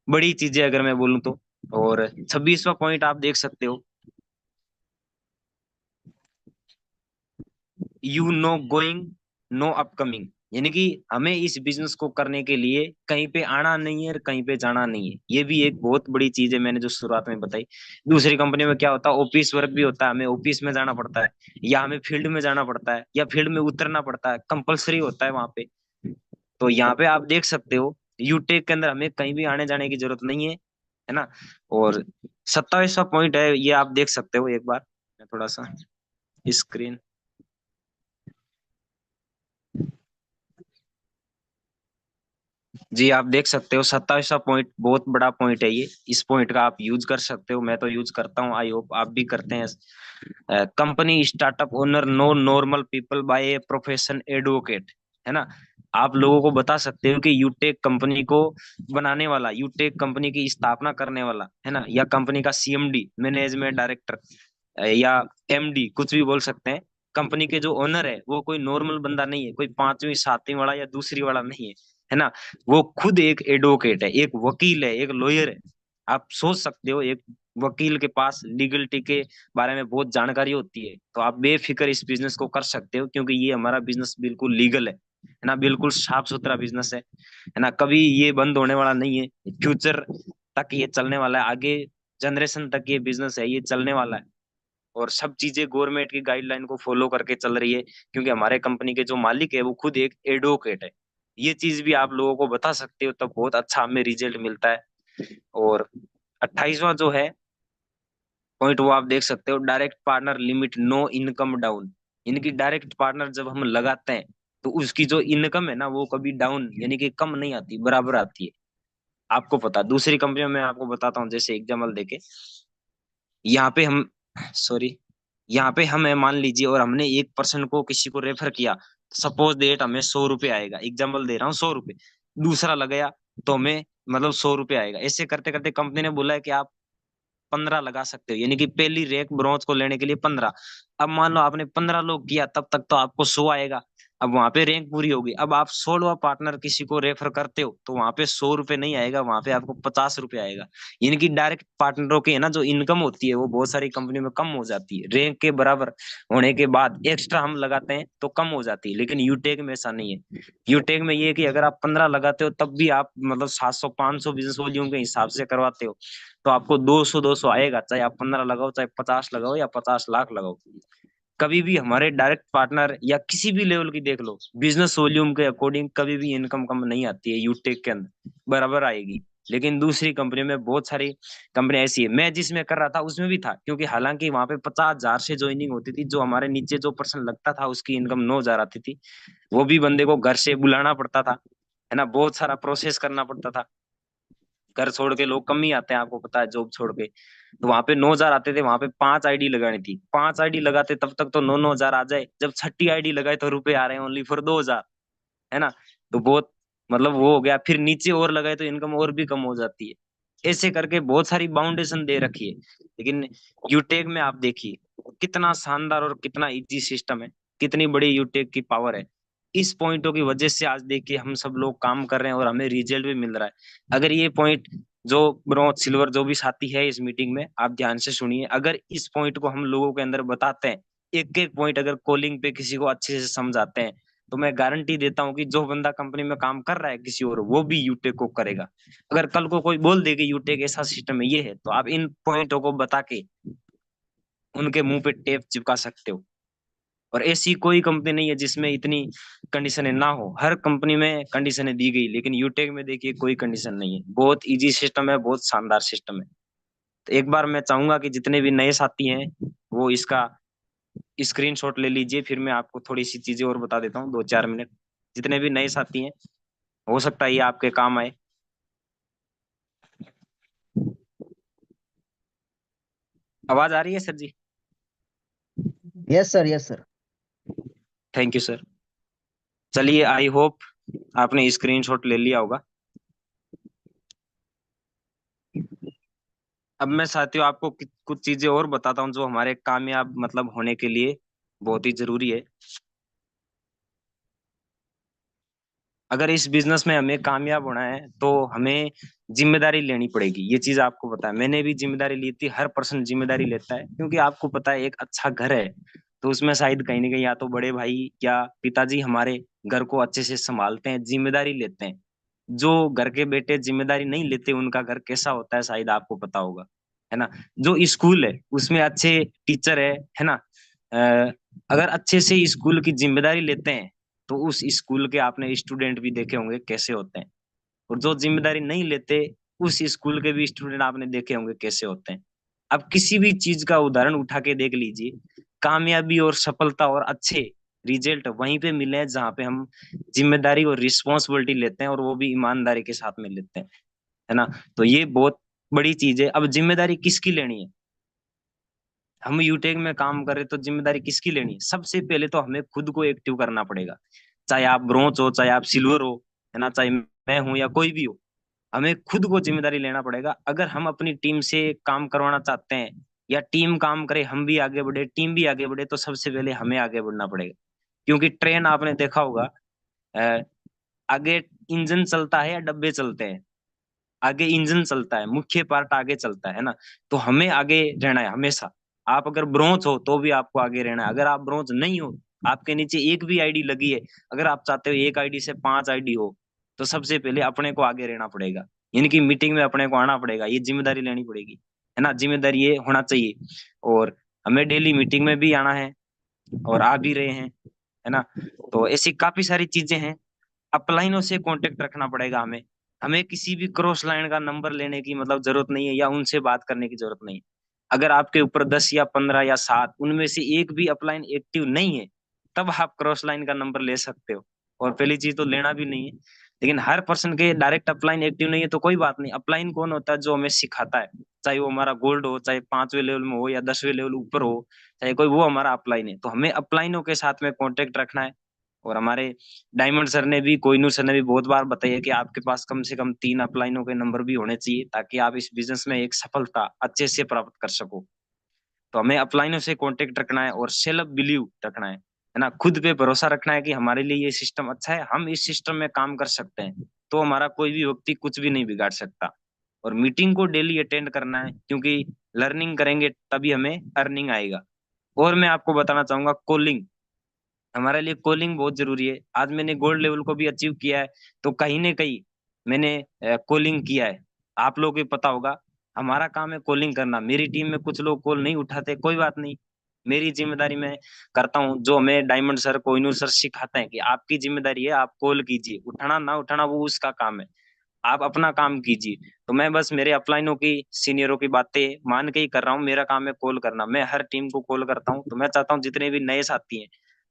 बड़ी चीज है, अगर मैं बोलूं तो। और 26वां पॉइंट आप देख सकते हो, you know going, no upcoming. यानी कि हमें इस बिजनेस को करने के लिए कहीं पे आना नहीं है और कहीं पे जाना नहीं है। ये भी एक बहुत बड़ी चीज है, मैंने जो शुरुआत में बताई। दूसरी कंपनी में क्या होता है, ऑफिस वर्क भी होता है, हमें ऑफिस में जाना पड़ता है, या हमें फील्ड में जाना पड़ता है, या फील्ड में उतरना पड़ता है, कंपलसरी होता है वहां पे। तो यहाँ पे आप देख सकते हो, यूटेक के अंदर हमें कहीं भी आने जाने की जरूरत नहीं है ना। और 27वां पॉइंट है, ये आप देख सकते हो एक बार, मैं थोड़ा सा स्क्रीन, जी आप देख सकते हो, 27वां पॉइंट बहुत बड़ा पॉइंट है ये। इस पॉइंट का आप यूज कर सकते हो, मैं तो यूज करता हूँ, आई होप आप भी करते हैं। Company startup owner no normal people by a profession advocate, है ना। आप लोगों को बता सकते हो कि यूटेक कंपनी को बनाने वाला, यूटेक कंपनी की स्थापना करने वाला, है ना, या कंपनी का CMD, मैनेजमेंट डायरेक्टर, या MD, कुछ भी बोल सकते हैं। कंपनी के जो ओनर है वो कोई नॉर्मल बंदा नहीं है, कोई 5वीं 7वीं वाला या दूसरी वाला नहीं है, है ना, वो खुद एक एडवोकेट है, एक वकील है, एक लॉयर है। आप सोच सकते हो, एक वकील के पास लीगलिटी के बारे में बहुत जानकारी होती है, तो आप बेफिक्र इस बिजनेस को कर सकते हो, क्योंकि ये हमारा बिजनेस बिल्कुल लीगल है ना, बिल्कुल साफ सुथरा बिजनेस है ना, कभी ये बंद होने वाला नहीं है, फ्यूचर तक ये चलने वाला है, आगे जनरेशन तक ये बिजनेस है, ये चलने वाला है। और सब चीजें गवर्नमेंट की गाइडलाइन को फॉलो करके चल रही है, क्योंकि हमारे कंपनी के जो मालिक है वो खुद एक एडवोकेट है। ये चीज भी आप लोगों को बता सकते हो, तब बहुत अच्छा हमें रिजल्ट मिलता है। और 28वां जो है पॉइंट, वो आप देख सकते हो, direct partner limit no income down. इनकी डायरेक्ट पार्टनर जब हम लगाते हैं तो उसकी जो इनकम है ना, वो कभी डाउन यानी कि कम नहीं आती, बराबर आती है। आपको पता, दूसरी कंपनियों में आपको बताता हूँ, जैसे एग्जाम्पल देके, यहाँ पे हम, सॉरी, यहाँ पे हम है, मान लीजिए, और हमने 1% को किसी को रेफर किया, सपोज डेट हमें 100 रुपये आएगा, एग्जाम्पल दे रहा हूँ, 100 रुपये। दूसरा लगाया तो हमें मतलब 100 रुपये आएगा। ऐसे करते करते कंपनी ने बोला है कि आप 15 लगा सकते हो, यानी कि पहली रैंक ब्रॉन्ज को लेने के लिए 15। अब मान लो आपने 15 लोग किया, तब तक तो आपको 100 आएगा। अब वहां पे रैंक पूरी होगी, अब आप 16वां पार्टनर किसी को रेफर करते हो तो वहां पे 100 रुपये नहीं आएगा, वहां पे आपको 50 रुपये आएगा। यानी कि डायरेक्ट पार्टनरों की है ना जो इनकम होती है, वो बहुत सारी कंपनियों में कम हो जाती है, रैंक के बराबर होने के बाद एक्स्ट्रा हम लगाते हैं तो कम हो जाती है। लेकिन यूटेक में ऐसा नहीं है। यूटेक में ये है कि अगर आप 15 लगाते हो तब भी आप मतलब 700-500 बिजनेस वॉल्यूम के हिसाब से करवाते हो, तो आपको 200-200 आएगा, चाहे आप 15 लगाओ, चाहे 50 लगाओ, या 50 लाख लगाओ। कभी भी हमारे डायरेक्ट पार्टनर या किसी भी लेवल की देख लो, बिजनेस वॉल्यूम के अकॉर्डिंग कभी भी इनकम कम नहीं आती है, यूटेक के अंदर बराबर आएगी। लेकिन दूसरी कंपनी में बहुत सारी कंपनी ऐसी है, मैं जिसमें कर रहा था उसमें भी था, क्योंकि हालांकि वहां पे 50,000 से ज्वाइनिंग होती थी, जो हमारे नीचे जो पर्सन लगता था उसकी इनकम 9,000 आती थी। वो भी बंदे को घर से बुलाना पड़ता था, है ना, बहुत सारा प्रोसेस करना पड़ता था। घर छोड़ के लोग कम ही आते हैं, आपको पता है, जॉब छोड़ के। तो वहां पे 9,000 आते थे, वहां पे 5 आईडी लगानी थी, 5 आईडी लगाते तब तक तो 9,000 आ जाए, जब 6ठी आईडी लगाए तो रुपए आ रहे हैं ओनली फॉर 2,000, है ना। तो बहुत मतलब वो हो गया, फिर नीचे और लगाए तो इनकम और भी कम हो जाती है। ऐसे करके बहुत सारी बाउंडेशन दे रखी है। लेकिन यूटेक में आप देखिए कितना शानदार और कितना इजी सिस्टम है, कितनी बड़ी यूटेक की पावर है। इस पॉइंटों की वजह से आज देखिए हम सब लोग काम कर रहे हैं और हमें रिजल्ट भी मिल रहा है। अगर ये पॉइंट, जो ब्रॉन्ज सिल्वर जो भी साथी है इस मीटिंग में, आप ध्यान से सुनिए, अगर इस पॉइंट को हम लोगों के अंदर बताते हैं, एक एक पॉइंट अगर कॉलिंग पे किसी को अच्छे से समझाते हैं, तो मैं गारंटी देता हूं कि जो बंदा कंपनी में काम कर रहा है किसी और, वो भी यूटेक को करेगा। अगर कल को कोई बोल दे कि यूटेक ऐसा सिस्टम है, ये है, तो आप इन पॉइंटों को बता के उनके मुंह पे टेप चिपका सकते हो। और ऐसी कोई कंपनी नहीं है जिसमें इतनी कंडीशनें ना हो, हर कंपनी में कंडीशनें दी गई, लेकिन यूटेक में देखिए कोई कंडीशन नहीं है, बहुत इजी सिस्टम है, बहुत शानदार सिस्टम है। तो एक बार मैं चाहूंगा कि जितने भी नए साथी हैं वो इसका स्क्रीनशॉट ले लीजिए, फिर मैं आपको थोड़ी सी चीजें और बता देता हूँ, 2-4 मिनट। जितने भी नए साथी हैं, हो सकता है ये आपके काम आए। आवाज आ रही है sir ji? Yes sir, yes sir. Thank you sir. चलिए, आई होप आपने स्क्रीनशॉट ले लिया होगा। अब मैं साथियों आपको कुछ चीजें और बताता हूँ जो हमारे कामयाब मतलब होने के लिए बहुत ही जरूरी है। अगर इस बिजनेस में हमें कामयाब होना है तो हमें जिम्मेदारी लेनी पड़ेगी, ये चीज आपको पता है, मैंने भी जिम्मेदारी ली थी, हर पर्सन जिम्मेदारी लेता है, क्योंकि आपको पता है एक अच्छा घर है तो उसमें शायद कहीं ना कहीं या तो बड़े भाई या पिताजी हमारे घर को अच्छे से संभालते हैं, जिम्मेदारी लेते हैं। जो घर के बेटे जिम्मेदारी नहीं लेते उनका घर कैसा होता है शायद आपको पता होगा, है ना। जो स्कूल है उसमें अच्छे टीचर है ना, अ, अगर अच्छे से स्कूल की जिम्मेदारी लेते हैं तो उस स्कूल के आपने स्टूडेंट भी देखे होंगे कैसे होते हैं। और जो जिम्मेदारी नहीं लेते उस स्कूल के भी स्टूडेंट आपने देखे होंगे कैसे होते हैं। अब किसी भी चीज का उदाहरण उठा के देख लीजिए, कामयाबी और सफलता और अच्छे रिजल्ट वहीं पे मिले हैं जहाँ पे हम जिम्मेदारी और रिस्पॉन्सिबिलिटी लेते हैं, और वो भी ईमानदारी के साथ में लेते हैं, है ना। तो ये बहुत बड़ी चीज है। अब जिम्मेदारी किसकी लेनी है? हम यूटेक में काम कर रहे तो जिम्मेदारी किसकी लेनी है? सबसे पहले तो हमें खुद को एक्टिव करना पड़ेगा, चाहे आप ब्रोंज हो, चाहे आप सिल्वर हो, है ना, चाहे मैं हूं या कोई भी हो, हमें खुद को जिम्मेदारी लेना पड़ेगा। अगर हम अपनी टीम से काम करवाना चाहते हैं या टीम काम करे, हम भी आगे बढ़े, टीम भी आगे बढ़े, तो सबसे पहले हमें आगे बढ़ना पड़ेगा। क्योंकि ट्रेन आपने देखा होगा, अ, आगे इंजन चलता है या डब्बे चलते हैं? आगे इंजन चलता है, मुख्य पार्ट आगे चलता है ना। तो हमें आगे रहना है हमेशा। आप अगर ब्रोंज हो तो भी आपको आगे रहना है, अगर आप ब्रोंज नहीं हो, आपके नीचे एक भी आईडी लगी है, अगर आप चाहते हो एक आईडी से 5 आईडी हो, तो सबसे पहले अपने को आगे रहना पड़ेगा। यानी कि मीटिंग में अपने को आना पड़ेगा, ये जिम्मेदारी लेनी पड़ेगी, है ना। जिम्मेदारी ये होना चाहिए। और हमें डेली मीटिंग में भी आना है और आ भी रहे हैं, है ना। तो ऐसी काफी सारी चीजें हैं। अपलाइनों से कांटेक्ट रखना पड़ेगा हमें। हमें किसी भी क्रॉस लाइन का नंबर लेने की मतलब जरूरत नहीं है, या उनसे बात करने की जरूरत नहीं है। अगर आपके ऊपर 10 या 15 या 7 उनमें से एक भी अपलाइन एक्टिव नहीं है, तब आप क्रॉस लाइन का नंबर ले सकते हो। और पहली चीज तो लेना भी नहीं है। लेकिन हर पर्सन के डायरेक्ट अपलाइन एक्टिव नहीं है तो कोई बात नहीं। अपलाइन कौन होता है? जो हमें सिखाता है, चाहे वो हमारा गोल्ड हो, चाहे 5वें लेवल में हो या 10वें लेवल ऊपर हो, चाहे कोई, वो हमारा अपलाइन है। तो हमें अपलाइनों के साथ में कॉन्टेक्ट रखना है। और हमारे डायमंड सर ने भी, कोहिनूर सर ने भी बहुत बार बताया कि आपके पास कम से कम 3 अपलाइनों के नंबर भी होने चाहिए, ताकि आप इस बिजनेस में एक सफलता अच्छे से प्राप्त कर सको। तो हमें अपलाइनों से कांटेक्ट रखना है और सेल्फ बिलीव रखना है ना। खुद पे भरोसा रखना है कि हमारे लिए ये सिस्टम अच्छा है, हम इस सिस्टम में काम कर सकते हैं, तो हमारा कोई भी व्यक्ति कुछ भी नहीं बिगाड़ सकता। और मीटिंग को डेली अटेंड करना है, क्योंकि लर्निंग करेंगे तभी हमें अर्निंग आएगा। और मैं आपको बताना चाहूंगा, कॉलिंग, हमारे लिए कॉलिंग बहुत जरूरी है। आज मैंने गोल्ड लेवल को भी अचीव किया है, तो कहीं ना कहीं मैंने कॉलिंग किया है। आप लोगों को पता होगा, हमारा काम है कॉलिंग करना। मेरी टीम में कुछ लोग कॉल नहीं उठाते, कोई बात नहीं, मेरी जिम्मेदारी मैं करता हूँ। जो हमें डायमंड सर, कोहिनूर सर सिखाते हैं कि आपकी जिम्मेदारी है, आप कॉल कीजिए, उठाना ना उठाना वो उसका काम है, आप अपना काम कीजिए। तो मैं बस मेरे अपलाइनों की, सीनियरों की बातें मान के ही कर रहा हूँ। मेरा काम है कॉल करना, मैं हर टीम को कॉल करता हूँ। तो मैं चाहता हूँ जितने भी नए साथी हैं,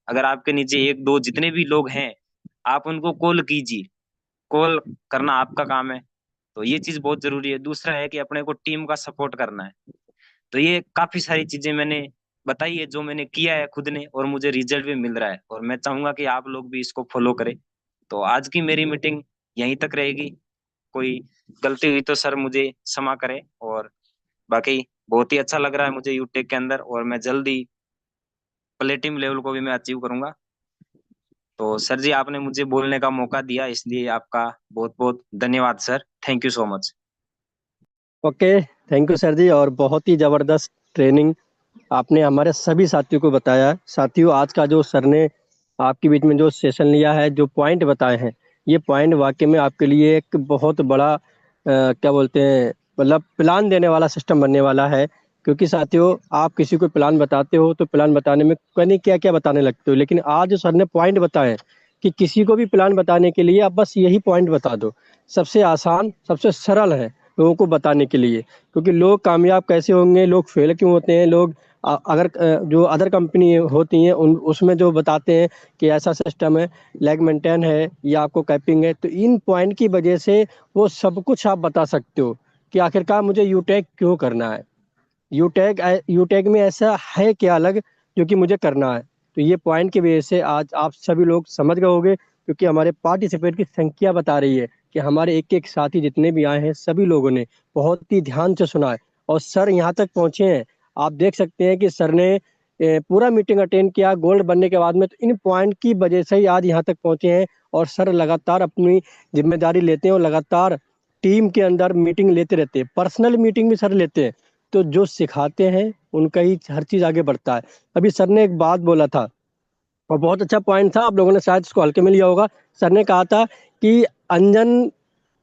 अगर आपके नीचे एक दो जितने भी लोग हैं, आप उनको कॉल कीजिए। कॉल करना आपका काम है। तो ये चीज बहुत जरूरी है। दूसरा है कि अपने को टीम का सपोर्ट करना है। तो ये काफी सारी चीजें मैंने बताई है, जो मैंने किया है खुद ने, और मुझे रिजल्ट भी मिल रहा है, और मैं चाहूंगा कि आप लोग भी इसको फॉलो करें। तो आज की मेरी मीटिंग यहीं तक रहेगी। कोई गलती हुई तो सर मुझे क्षमा करें। और बाकी बहुत ही अच्छा लग रहा है मुझे यूटेक के अंदर, और मैं जल्दी प्लेटिनम लेवल को भी मैं अचीव करूंगा। तो सर जी, आपने मुझे बोलने का मौका दिया, इसलिए आपका बहुत बहुत धन्यवाद sir. Thank you so much. Okay, thank you sir ji. और बहुत ही ज़बरदस्त ट्रेनिंग आपने हमारे सभी साथियों को बताया है। साथियों, आज का जो सर ने आपके बीच में जो सेशन लिया है, जो पॉइंट बताए हैं, ये पॉइंट वाकई में आपके लिए एक बहुत बड़ा क्या बोलते हैं, मतलब प्लान देने वाला सिस्टम बनने वाला है। क्योंकि साथियों, आप किसी को प्लान बताते हो तो प्लान बताने में कहीं क्या क्या बताने लगते हो, लेकिन आज जो सर ने पॉइंट बताए कि किसी को भी प्लान बताने के लिए आप बस यही पॉइंट बता दो, सबसे आसान, सबसे सरल है लोगों को बताने के लिए। क्योंकि लोग कामयाब कैसे होंगे, लोग फेल क्यों होते हैं, लोग अगर जो अदर कंपनी होती हैं उन उसमें जो बताते हैं कि ऐसा सिस्टम है, लैग मेंटेन है या आपको कैपिंग है, तो इन पॉइंट की वजह से वो सब कुछ आप बता सकते हो कि आखिरकार मुझे यूटेक क्यों करना है, यूटेक में ऐसा है क्या अलग जो कि मुझे करना है। तो ये पॉइंट की वजह से आज आप सभी लोग समझ गए होंगे, क्योंकि हमारे पार्टिसिपेट की संख्या बता रही है कि हमारे एक एक साथी जितने भी आए हैं सभी लोगों ने बहुत ही ध्यान से सुना है, और सर यहाँ तक पहुँचे हैं। आप देख सकते हैं कि सर ने पूरा मीटिंग अटेंड किया गोल्ड बनने के बाद में, तो इन पॉइंट की वजह से ही आज यहाँ तक पहुँचे हैं। और सर लगातार अपनी जिम्मेदारी लेते हैं और लगातार टीम के अंदर मीटिंग लेते रहते हैं, पर्सनल मीटिंग भी सर लेते हैं। तो जो सिखाते हैं उनका ही हर चीज़ आगे बढ़ता है। अभी सर ने एक बात बोला था और बहुत अच्छा पॉइंट था, आप लोगों ने शायद इसको हल्के में लिया होगा। सर ने कहा था कि इंजन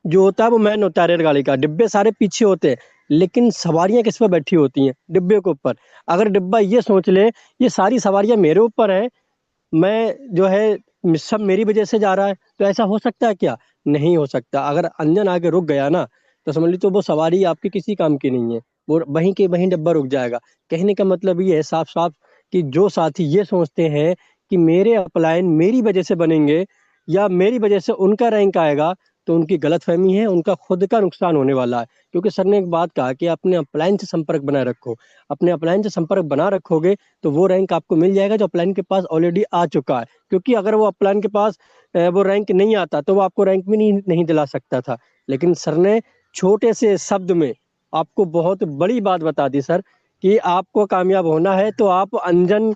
जो होता है वो मैन होता है रेलगाड़ी का, डिब्बे सारे पीछे होते हैं, लेकिन सवारियां किस पर बैठी होती हैं? डिब्बे के ऊपर। अगर डिब्बा ये सोच ले ये सारी सवारियां मेरे ऊपर हैं, मैं जो है सब मेरी वजह से जा रहा है, तो ऐसा हो सकता है क्या? नहीं हो सकता। अगर अंजन आगे रुक गया ना, तो समझ ली तो वो सवारी आपके किसी काम की नहीं है, वो वहीं के वहीं डब्बा रुक जाएगा। कहने का मतलब ये है साफ साफ कि जो साथी ये सोचते हैं कि मेरे अपलाइन मेरी वजह से बनेंगे या मेरी वजह से उनका रैंक आएगा, तो उनकी गलतफहमी है, उनका खुद का नुकसान होने वाला है। क्योंकि सर ने एक बात कहा कि अपने अपलाइन से संपर्क बनाए रखो। अपने अपलाइन से संपर्क बना रखोगे तो वो रैंक आपको मिल जाएगा जो अपलाइन के पास ऑलरेडी आ चुका है। क्योंकि अगर वो अपलाइन के पास वो रैंक नहीं आता तो वो आपको रैंक भी नहीं दिला सकता था। लेकिन सर ने छोटे से शब्द में आपको बहुत बड़ी बात बता दी सर, कि आपको कामयाब होना है तो आप अंजन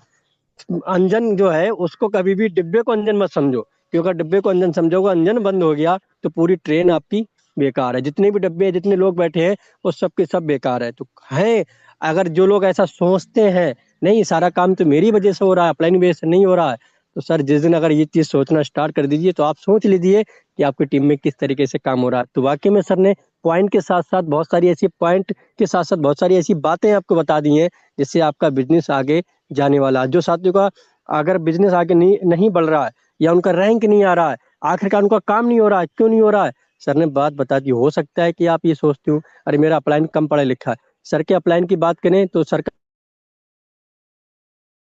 अंजन जो है उसको कभी भी डिब्बे को अंजन मत समझो। क्योंकि अगर डब्बे को इंजन समझोगे, इंजन बंद हो गया तो पूरी ट्रेन आपकी बेकार है। जितने भी डब्बे हैं, जितने लोग बैठे हैं, वो सब के सब बेकार है। तो है, अगर जो लोग ऐसा सोचते हैं, नहीं सारा काम तो मेरी वजह से हो रहा है, अपलाइन वजह से नहीं हो रहा है, तो सर जिस दिन अगर ये चीज़ सोचना स्टार्ट कर दीजिए, तो आप सोच लीजिए कि आपकी टीम में किस तरीके से काम हो रहा है। तो वाकई में सर ने पॉइंट के साथ साथ बहुत सारी ऐसी पॉइंट के साथ साथ बहुत सारी ऐसी बातें आपको बता दी हैं, जिससे आपका बिजनेस आगे जाने वाला है। जो साथियों का अगर बिजनेस आगे नहीं बढ़ रहा है, या उनका रैंक नहीं आ रहा है, आखिरकार उनका काम नहीं हो रहा है, क्यों नहीं हो रहा है, सर ने बात बता दी। हो सकता है कि आप ये सोचते हो, अरे मेरा अपलाइन कम पढ़ा लिखा है। सर के अपलाइन की बात करें तो सर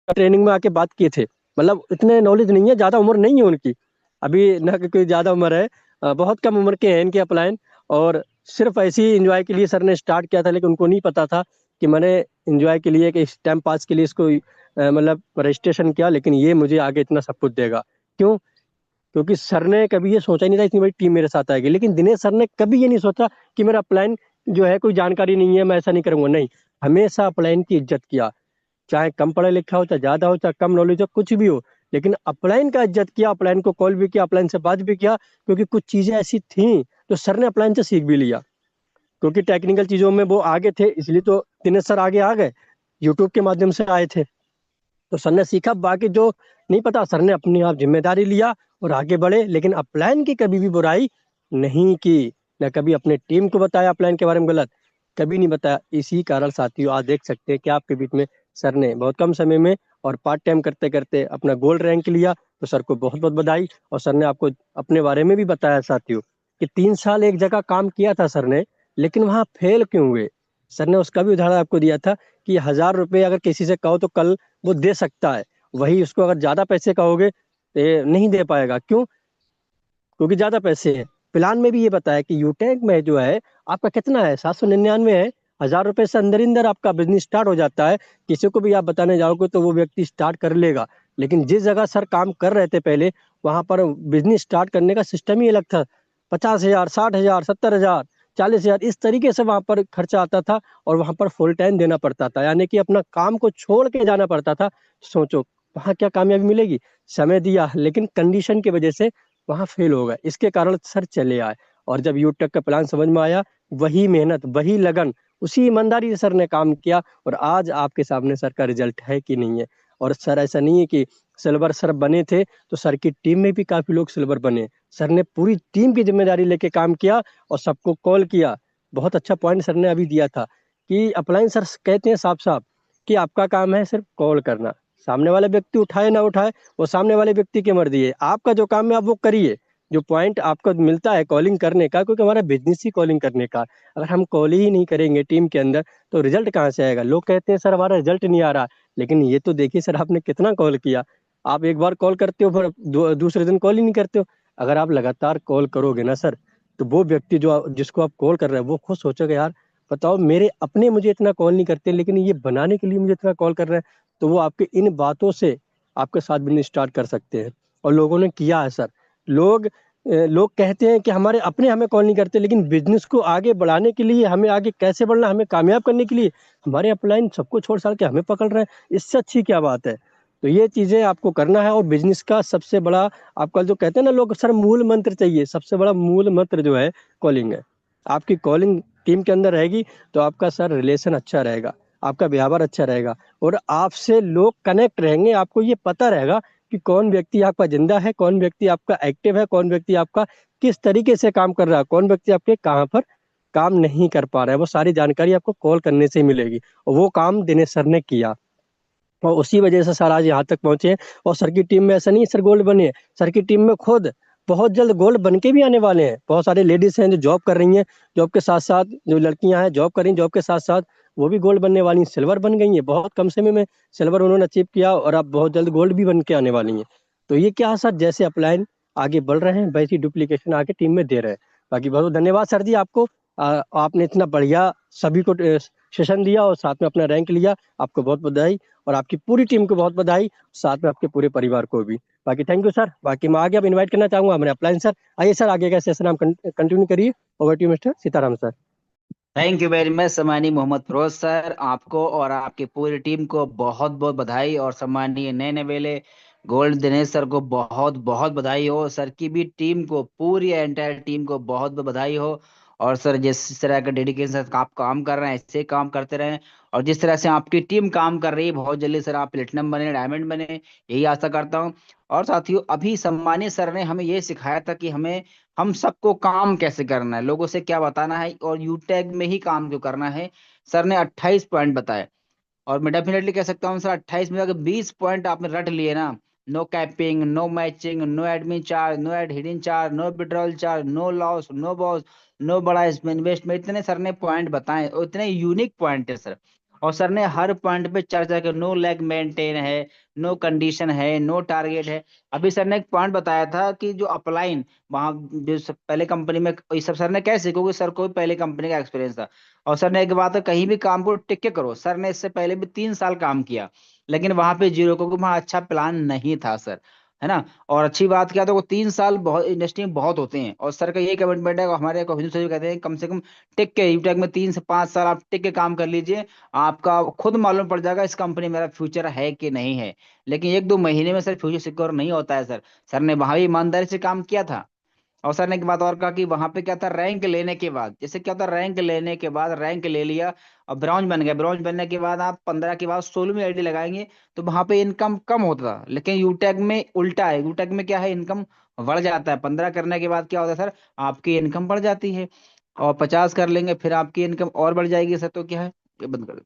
ट्रेनिंग में आके बात किए थे, मतलब इतने नॉलेज नहीं है, ज़्यादा उम्र नहीं है उनकी, अभी ना कोई ज़्यादा उम्र है, बहुत कम उम्र के हैं इनके अपलाइन। और सिर्फ ऐसे ही इंजॉय के लिए सर ने स्टार्ट किया था, लेकिन उनको नहीं पता था कि मैंने इंजॉय के लिए, कि इस टाइम पास के लिए इसको मतलब रजिस्ट्रेशन किया, लेकिन ये मुझे आगे इतना सब कुछ देगा। क्यों? क्योंकि सर ने कभी ये सोचा ही नहीं था इतनी बड़ी टीम मेरे साथ आएगी। लेकिन दिनेश सर ने कभी ये नहीं सोचा कि मेरा अपलाइन जो है कोई जानकारी नहीं है, मैं ऐसा नहीं करूँगा, नहीं, हमेशा अपलाइन की इज्जत किया, चाहे कम पढ़ा लिखा हो, चाहे ज़्यादा हो, चाहे कम नॉलेज हो, कुछ भी हो, लेकिन अपलाइन का इज्जत किया, अपलाइन को कॉल भी किया, अपलाइन से बात भी किया, क्योंकि कुछ चीज़ें ऐसी थी जो सर ने अपलाइन से सीख भी लिया। क्योंकि टेक्निकल चीज़ों में वो आगे थे, इसलिए तो दिनेश सर आगे आ गए, यूट्यूब के माध्यम से आए थे। तो सर ने सीखा, बाकी जो नहीं पता सर ने अपनी आप जिम्मेदारी लिया और आगे बढ़े, लेकिन अपलाइन की कभी भी बुराई नहीं की, न कभी अपने टीम को बताया अपलाइन के बारे में गलत, कभी नहीं बताया। इसी कारण साथियों आज देख सकते हैं कि आपके बीच में सर ने बहुत कम समय में और पार्ट टाइम करते करते अपना गोल्ड रैंक लिया। तो सर को बहुत बहुत बधाई। और सर ने आपको अपने बारे में भी बताया साथियों कि 3 साल एक जगह काम किया था सर ने, लेकिन वहाँ फेल क्यों हुए। सर ने उसका भी उदाहरण आपको दिया था कि 1000 रुपये अगर किसी से कहो तो कल वो दे सकता है, वही उसको अगर ज़्यादा पैसे कहोगे तो ये नहीं दे पाएगा। क्यों? क्योंकि ज़्यादा पैसे हैं। प्लान में भी ये बताया कि यूटेक में जो है आपका कितना है, 799 है, 1000 रुपये से अंदर ही अंदर आपका बिजनेस स्टार्ट हो जाता है। किसी को भी आप बताने जाओगे तो वो व्यक्ति स्टार्ट कर लेगा। लेकिन जिस जगह सर काम कर रहे थे पहले, वहाँ पर बिजनेस स्टार्ट करने का सिस्टम ही अलग था। 50,000, 60,000, 70,000, 40,000 इस तरीके से वहाँ पर खर्चा आता था, और वहाँ पर फुल टाइम देना पड़ता था, यानी कि अपना काम को छोड़ के जाना पड़ता था। सोचो वहाँ क्या कामयाबी मिलेगी। समय दिया, लेकिन कंडीशन की वजह से वहाँ फेल हो गए। इसके कारण सर चले आए, और जब यूटेक का प्लान समझ में आया, वही मेहनत, वही लगन, उसी ईमानदारी से सर ने काम किया, और आज आपके सामने सर का रिजल्ट है कि नहीं है। और सर ऐसा नहीं है कि सिल्वर सर बने थे तो सर की टीम में भी काफी लोग सिल्वर बने। सर ने पूरी टीम की जिम्मेदारी लेके काम किया और सबको कॉल किया। बहुत अच्छा पॉइंट सर ने अभी दिया था कि अपलाइन सर कहते हैं साफ साफ कि आपका काम है सिर्फ कॉल करना, सामने वाला व्यक्ति उठाए ना उठाए वो सामने वाले व्यक्ति की मर्जी है। आपका जो काम है आप वो करिए। जो पॉइंट आपको मिलता है कॉलिंग करने का, क्योंकि हमारा बिजनेस ही कॉलिंग करने का, अगर हम कॉल ही नहीं करेंगे टीम के अंदर तो रिजल्ट कहाँ से आएगा। लोग कहते हैं सर हमारा रिजल्ट नहीं आ रहा, लेकिन ये तो देखिए सर आपने कितना कॉल किया। आप एक बार कॉल करते हो, फिर दूसरे दिन कॉल ही नहीं करते हो। अगर आप लगातार कॉल करोगे ना सर, तो वो व्यक्ति जो जिसको आप कॉल कर रहे हैं वो खुद सोचेगा, यार बताओ मेरे अपने मुझे इतना कॉल नहीं करते, लेकिन ये बनाने के लिए मुझे इतना कॉल कर रहे हैं। तो वो आपके इन बातों से आपके साथ बिजनेस स्टार्ट कर सकते हैं, और लोगों ने किया है सर। लोग कहते हैं कि हमारे अपने हमें कॉल नहीं करते, लेकिन बिजनेस को आगे बढ़ाने के लिए, हमें आगे कैसे बढ़ना, हमें कामयाब करने के लिए हमारे अपलाइन सबको छोड़ छाड़ के हमें पकड़ रहे हैं। इससे अच्छी क्या बात है। तो ये चीज़ें आपको करना है। और बिजनेस का सबसे बड़ा आपका जो कहते हैं ना लोग, सर मूल मंत्र चाहिए, सबसे बड़ा मूल मंत्र जो है कॉलिंग है। आपकी कॉलिंग टीम के अंदर रहेगी तो आपका सर रिलेशन अच्छा रहेगा, आपका व्यवहार अच्छा रहेगा, और आपसे लोग कनेक्ट रहेंगे। आपको ये पता रहेगा कि कौन व्यक्ति आपका जिंदा है, कौन व्यक्ति आपका एक्टिव है, कौन व्यक्ति आपका किस तरीके से काम कर रहा है, कौन व्यक्ति आपके कहाँ पर काम नहीं कर पा रहा है। वो सारी जानकारी आपको कॉल करने से ही मिलेगी, और वो काम दिनेश सर ने किया, और उसी वजह से सर आज यहाँ तक पहुंचे हैं। और सर की टीम में ऐसा नहीं सर गोल्ड बने हैं, सर की टीम में खुद बहुत जल्द गोल्ड बन के भी आने वाले हैं। बहुत सारे लेडीज हैं जो जॉब कर रही हैं, जॉब के साथ साथ जो लड़कियां हैं जॉब कर रही हैं, जॉब के साथ साथ वो भी गोल्ड बनने वाली हैं, सिल्वर बन गई हैं। बहुत कम समय में सिल्वर उन्होंने अचीव किया, और अब बहुत जल्द गोल्ड भी बन के आने वाली हैं। तो ये क्या है सर, जैसे अपलाइन आगे बढ़ रहे हैं वैसी डुप्लीकेशन आके टीम में दे रहे हैं। बाकी बहुत धन्यवाद सर जी आपको। आपने इतना बढ़िया सभी को सेशन दिया और साथ में अपना रैंक लिया, आपको बहुत बधाई। और आपकी पूरी टीम को बहुत बधाई, साथ में आपके पूरे परिवार को भी। बाकी थैंक यू सर। बाकी मैं आगे अब इनवाइट करना चाहूंगा हमारे अपलाइन सर। आइए सर आगे का सेशन हम कंटिन्यू करिए। Over to mister Sitaram sir. Thank you very much सम्मानीय मोहम्मद फिरोज सर, आपको और आपकी पूरी टीम को बहुत बहुत बधाई। और सम्मानीय नयन वेले गोल्ड दिनेश सर को बहुत बहुत बधाई हो, सर की भी टीम को, पूरी एंटायर टीम को बहुत बहुत बधाई हो। और सर जिस तरह का डेडिकेशन से आप काम कर रहे हैं, ऐसे काम करते रहें। और जिस तरह से आपकी टीम काम कर रही है, बहुत जल्दी सर आप प्लेटिनम बने, डायमंड बने, यही आशा करता हूँ। और साथियों, अभी सम्मानित सर ने हमें ये सिखाया था कि हमें, हम सबको काम कैसे करना है, लोगों से क्या बताना है, और यूटैग में ही काम क्यों करना है। सर ने 28 पॉइंट बताए, और मैं डेफिनेटली कह सकता हूँ सर 28 में अगर 20 पॉइंट आपने रट लिए ना, no capping, no matching, no admin charge, no add hidden charge, no withdrawal charge, no loss, no boss, no बड़ा इन्वेस्टमेंट, इतने सर ने पॉइंट बताए, और इतने यूनिक पॉइंट है सर। और सर ने हर पॉइंट पे चर्चा की, नो लेग मेंटेन है, नो कंडीशन है, नो टारगेट है। अभी सर ने एक पॉइंट बताया था कि जो अपलाइन, वहां जो पहले कंपनी में, ये सब सर ने कैसे, क्योंकि सर को भी पहले कंपनी का एक्सपीरियंस था। और सर ने एक बात है, कहीं भी काम को टिक के करो। सर ने इससे पहले भी 3 साल काम किया, लेकिन वहां पे जीरो, क्योंकि वहां अच्छा प्लान नहीं था सर, है ना। और अच्छी बात क्या, तो वो 3 साल बहुत इंडस्ट्री में बहुत होते हैं, और सर का ये कमिटमेंट है, हमारे को हिंदू सचिव कहते हैं, कम से कम टिक के यूटेक में 3 से 5 साल आप टिक के काम कर लीजिए। आपका खुद मालूम पड़ जाएगा इस कंपनी में मेरा फ्यूचर है कि नहीं है। लेकिन 1-2 महीने में सर फ्यूचर सिक्योर नहीं होता है सर। सर ने वहां भी ईमानदारी से काम किया था। और सर ने एक बात और कहा कि वहां पे क्या था, रैंक लेने के बाद, जैसे क्या होता है, रैंक लेने के बाद रैंक ले लिया और ब्रॉन्ज बन गया, ब्रॉन्ज बनने के बाद आप 15 के बाद 16वीं आईडी लगाएंगे, तो वहां पे इनकम कम होता था। लेकिन यूटेक में उल्टा है, यूटेक में क्या है, इनकम बढ़ जाता है। 15 करने के बाद क्या होता है सर, आपकी इनकम बढ़ जाती है। और 50 कर लेंगे, फिर आपकी इनकम और बढ़ जाएगी सर। तो क्या है, ये बंद कर दो।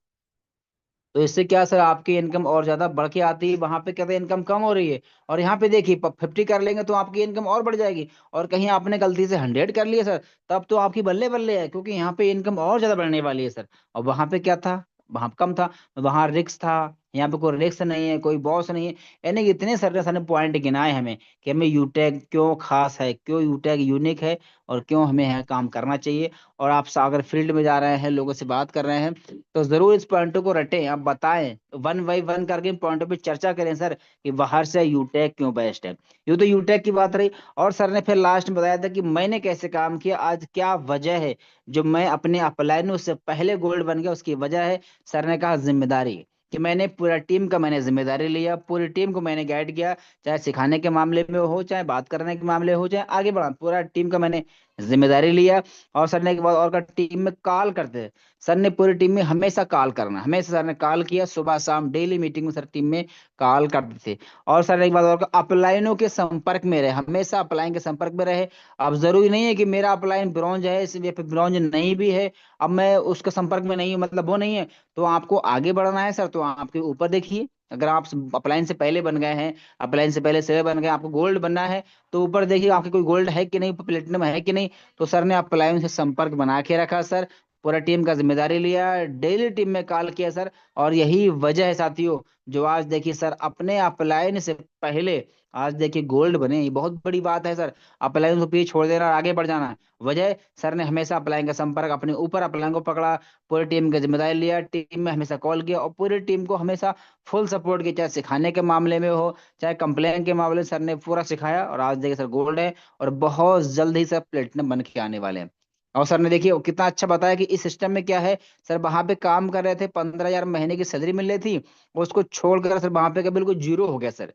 तो इससे क्या सर, आपकी इनकम और ज्यादा बढ़ के आती है। वहां पे कहते हैं इनकम कम हो रही है, और यहाँ पे देखिए 50 कर लेंगे तो आपकी इनकम और बढ़ जाएगी। और कहीं आपने गलती से 100 कर लिया सर, तब तो आपकी बल्ले बल्ले है, क्योंकि यहाँ पे इनकम और ज्यादा बढ़ने वाली है सर। और वहां पे क्या था, वहां कम था, वहां रिक्स था। यहाँ पे कोई रिक्स नहीं है, कोई बॉस नहीं है। यानी कि इतने सारे पॉइंट गिनाए हमें कि हमें यूटेक क्यों खास है, क्यों यूटेक यूनिक है, और क्यों हमें यहाँ काम करना चाहिए। और आप अगर फील्ड में जा रहे हैं, लोगों से बात कर रहे हैं, तो जरूर इस पॉइंटों को रटें, आप बताएं, वन बाई वन करके इन पॉइंटों पे चर्चा करें सर, कि बाहर से यूटेक क्यों बेस्ट है। ये तो यूटेक की बात रही। और सर ने फिर लास्ट में बताया था कि मैंने कैसे काम किया, आज क्या वजह है जो मैं अपने अपलाइनों से पहले गोल्ड बन गया, उसकी वजह है। सर ने कहा जिम्मेदारी, कि मैंने पूरा टीम का मैंने जिम्मेदारी लिया, पूरी टीम को मैंने गाइड किया, चाहे सिखाने के मामले में हो, चाहे बात करने के मामले हो, चाहे आगे बढ़ा, पूरा टीम का मैंने जिम्मेदारी लिया। और सर ने एक बात और का, टीम में कॉल करते, सर ने पूरी टीम में हमेशा कॉल करना, हमेशा सर ने कॉल किया, सुबह शाम डेली मीटिंग में सर टीम में कॉल करते थे। और सर ने एक बात और अपलाइनों के संपर्क में रहे, हमेशा अपलाइन के संपर्क में रहे। अब जरूरी नहीं है कि मेरा अपलाइन ब्रॉन्ज है, इसलिए फिर ब्रॉन्ज नहीं भी है, अब मैं उसके संपर्क में नहीं हूँ, मतलब वो नहीं है, तो आपको आगे बढ़ना है सर, तो आपके ऊपर देखिए। अगर आप अपलाइन से पहले बन गए हैं, अपलाइन से पहले सिल्वर बन गए, आपको गोल्ड बनना है, तो ऊपर देखिए आपके कोई गोल्ड है कि नहीं, प्लेटिनम है कि नहीं। तो सर ने अपलाइन से संपर्क बना के रखा सर, पूरा टीम का जिम्मेदारी लिया, डेली टीम में कॉल किया सर। और यही वजह है साथियों, जो आज देखिए सर अपने अपलाइन से पहले आज देखिए गोल्ड बने, ये बहुत बड़ी बात है सर। अपलाइन को पीछे छोड़ देना और आगे बढ़ जाना, वजह सर ने हमेशा अपलाइन का संपर्क अपने ऊपर, अपलाइन को पकड़ा, पूरी टीम की जिम्मेदारी लिया, टीम में हमेशा कॉल किया, और पूरी टीम को हमेशा फुल सपोर्ट किया, चाहे सिखाने के मामले में हो, चाहे कंप्लेन के मामले में, सर ने पूरा सिखाया। और आज देखिए सर गोल्ड है, और बहुत जल्द ही सर प्लेटिनम बन के आने वाले हैं। और सर ने देखिए वो कितना अच्छा बताया कि इस सिस्टम में क्या है, सर वहां पे काम कर रहे थे, 15,000 महीने की सैलरी मिल रही थी, उसको छोड़कर सर वहां पे बिल्कुल जीरो हो गया सर।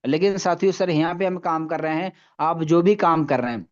लेकिन साथियों सर यहाँ पे हम काम कर रहे हैं, आप जो भी काम कर रहे हैं,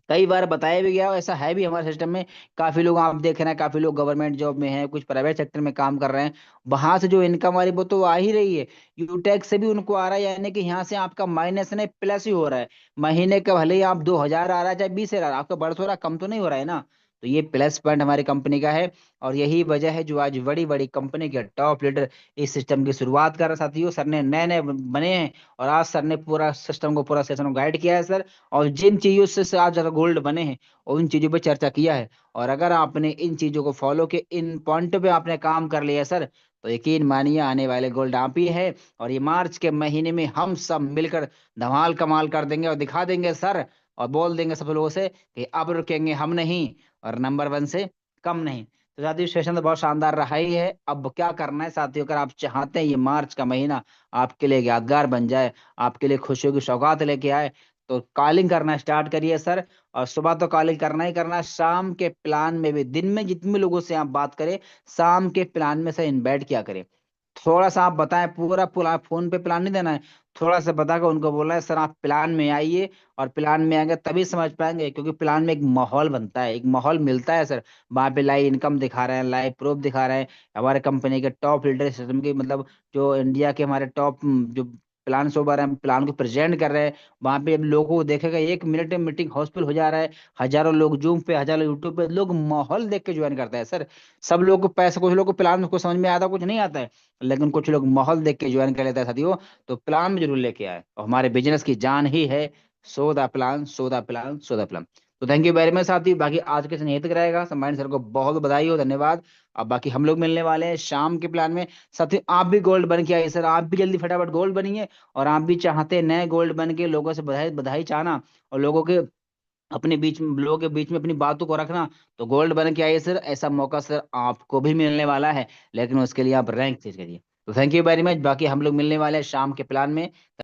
कई बार बताया भी गया, और ऐसा है भी हमारे सिस्टम में। काफी लोग आप देख रहे हैं, काफी लोग गवर्नमेंट जॉब में हैं, कुछ प्राइवेट सेक्टर में काम कर रहे हैं, वहां से जो इनकम आ रही है वो तो आ ही रही है, यूटैक्स से भी उनको आ रहा है। यानी कि यहाँ से आपका माइनस नहीं प्लस ही हो रहा है। महीने का भले ही आप 2,000 आ रहा है, चाहे 20,000 आ रहा है, आपका बढ़ तो रहा, कम तो नहीं हो रहा है ना। तो ये प्लस पॉइंट हमारी कंपनी का है। और यही वजह है जो आज बड़ी बड़ी कंपनी के टॉप लीडर इस सिस्टम की शुरुआत कर रहे हैं साथियों। सर ने नए नए बने हैं, और आज सर ने पूरा सिस्टम को, पूरा सेशन को गाइड किया है सर। और जिन चीजों से आज अगर गोल्ड बने हैं, उन चीजों पे चर्चा किया है। और अगर आपने इन चीजों को फॉलो के, इन पॉइंटों पे आपने काम कर लिया सर, तो यकीन मानिए आने वाले गोल्ड आप ही है। और ये मार्च के महीने में हम सब मिलकर धमाल कमाल कर देंगे, और दिखा देंगे सर, और बोल देंगे सब लोगों से कि अब रुकेंगे हम नहीं, और नंबर 1 से कम नहीं। तो साथियों सेशन तो बहुत शानदार रहा ही है। अब क्या करना है साथियों, अगर आप चाहते हैं ये मार्च का महीना आपके लिए यादगार बन जाए, आपके लिए खुशियों की सौगात लेके आए, तो कॉलिंग करना स्टार्ट करिए सर। और सुबह तो कॉलिंग करना ही करना, शाम के प्लान में भी, दिन में जितने लोगों से आप बात करें, शाम के प्लान में सर इन्वाइट किया करें। थोड़ा सा आप बताएं, पूरा पूरा फोन पे प्लान नहीं देना है, थोड़ा सा बता के उनको बोलना है सर आप प्लान में आइए, और प्लान में आएंगे तभी समझ पाएंगे, क्योंकि प्लान में एक माहौल बनता है, एक माहौल मिलता है सर। वहाँ पे लाइव इनकम दिखा रहे हैं, लाइव प्रूफ दिखा रहे हैं, हमारे कंपनी के टॉप लीडर सिस्टम के, मतलब जो इंडिया के हमारे टॉप जो प्लान शो बारे हम प्लान को प्रेजेंट कर रहे हैं। वहाँ पे अब लोगों को देखेगा, 1 मिनट में मीटिंग हाउसफुल हो जा रहा है, हजारों लोग जूम पे, हजारों यूट्यूब पे, लोग माहौल देख के ज्वाइन करते हैं सर। सब लोग को पैसा, कुछ लोग को प्लान को समझ में आता, कुछ नहीं आता है, लेकिन कुछ लोग माहौल देख के ज्वाइन कर लेते हैं साथियों। तो प्लान में जरूर लेके आए, और हमारे बिजनेस की जान ही है so the plan, so the plan, so the plan. तो थैंक यू वेरी मच साथी, बाकी आज के दिन यहीं तक रहेगा। सम्मानित सर को बहुत बधाई हो, धन्यवाद। अब बाकी हम लोग मिलने वाले हैं शाम के प्लान में। साथियों आप भी गोल्ड बन के आइए सर, आप भी जल्दी फटाफट गोल्ड बनिए, और आप भी चाहते हैं नए गोल्ड बन के लोगों से बधाई बधाई चाहना, और लोगों के अपने बीच में, लोगों के बीच में अपनी बातों को रखना, तो गोल्ड बन के आइए सर, ऐसा मौका सर आपको भी मिलने वाला है, लेकिन उसके लिए आप रैंक चेंज करिए। तो थैंक यू वेरी मच, बाकी हम लोग मिलने वाले हैं शाम के प्लान में।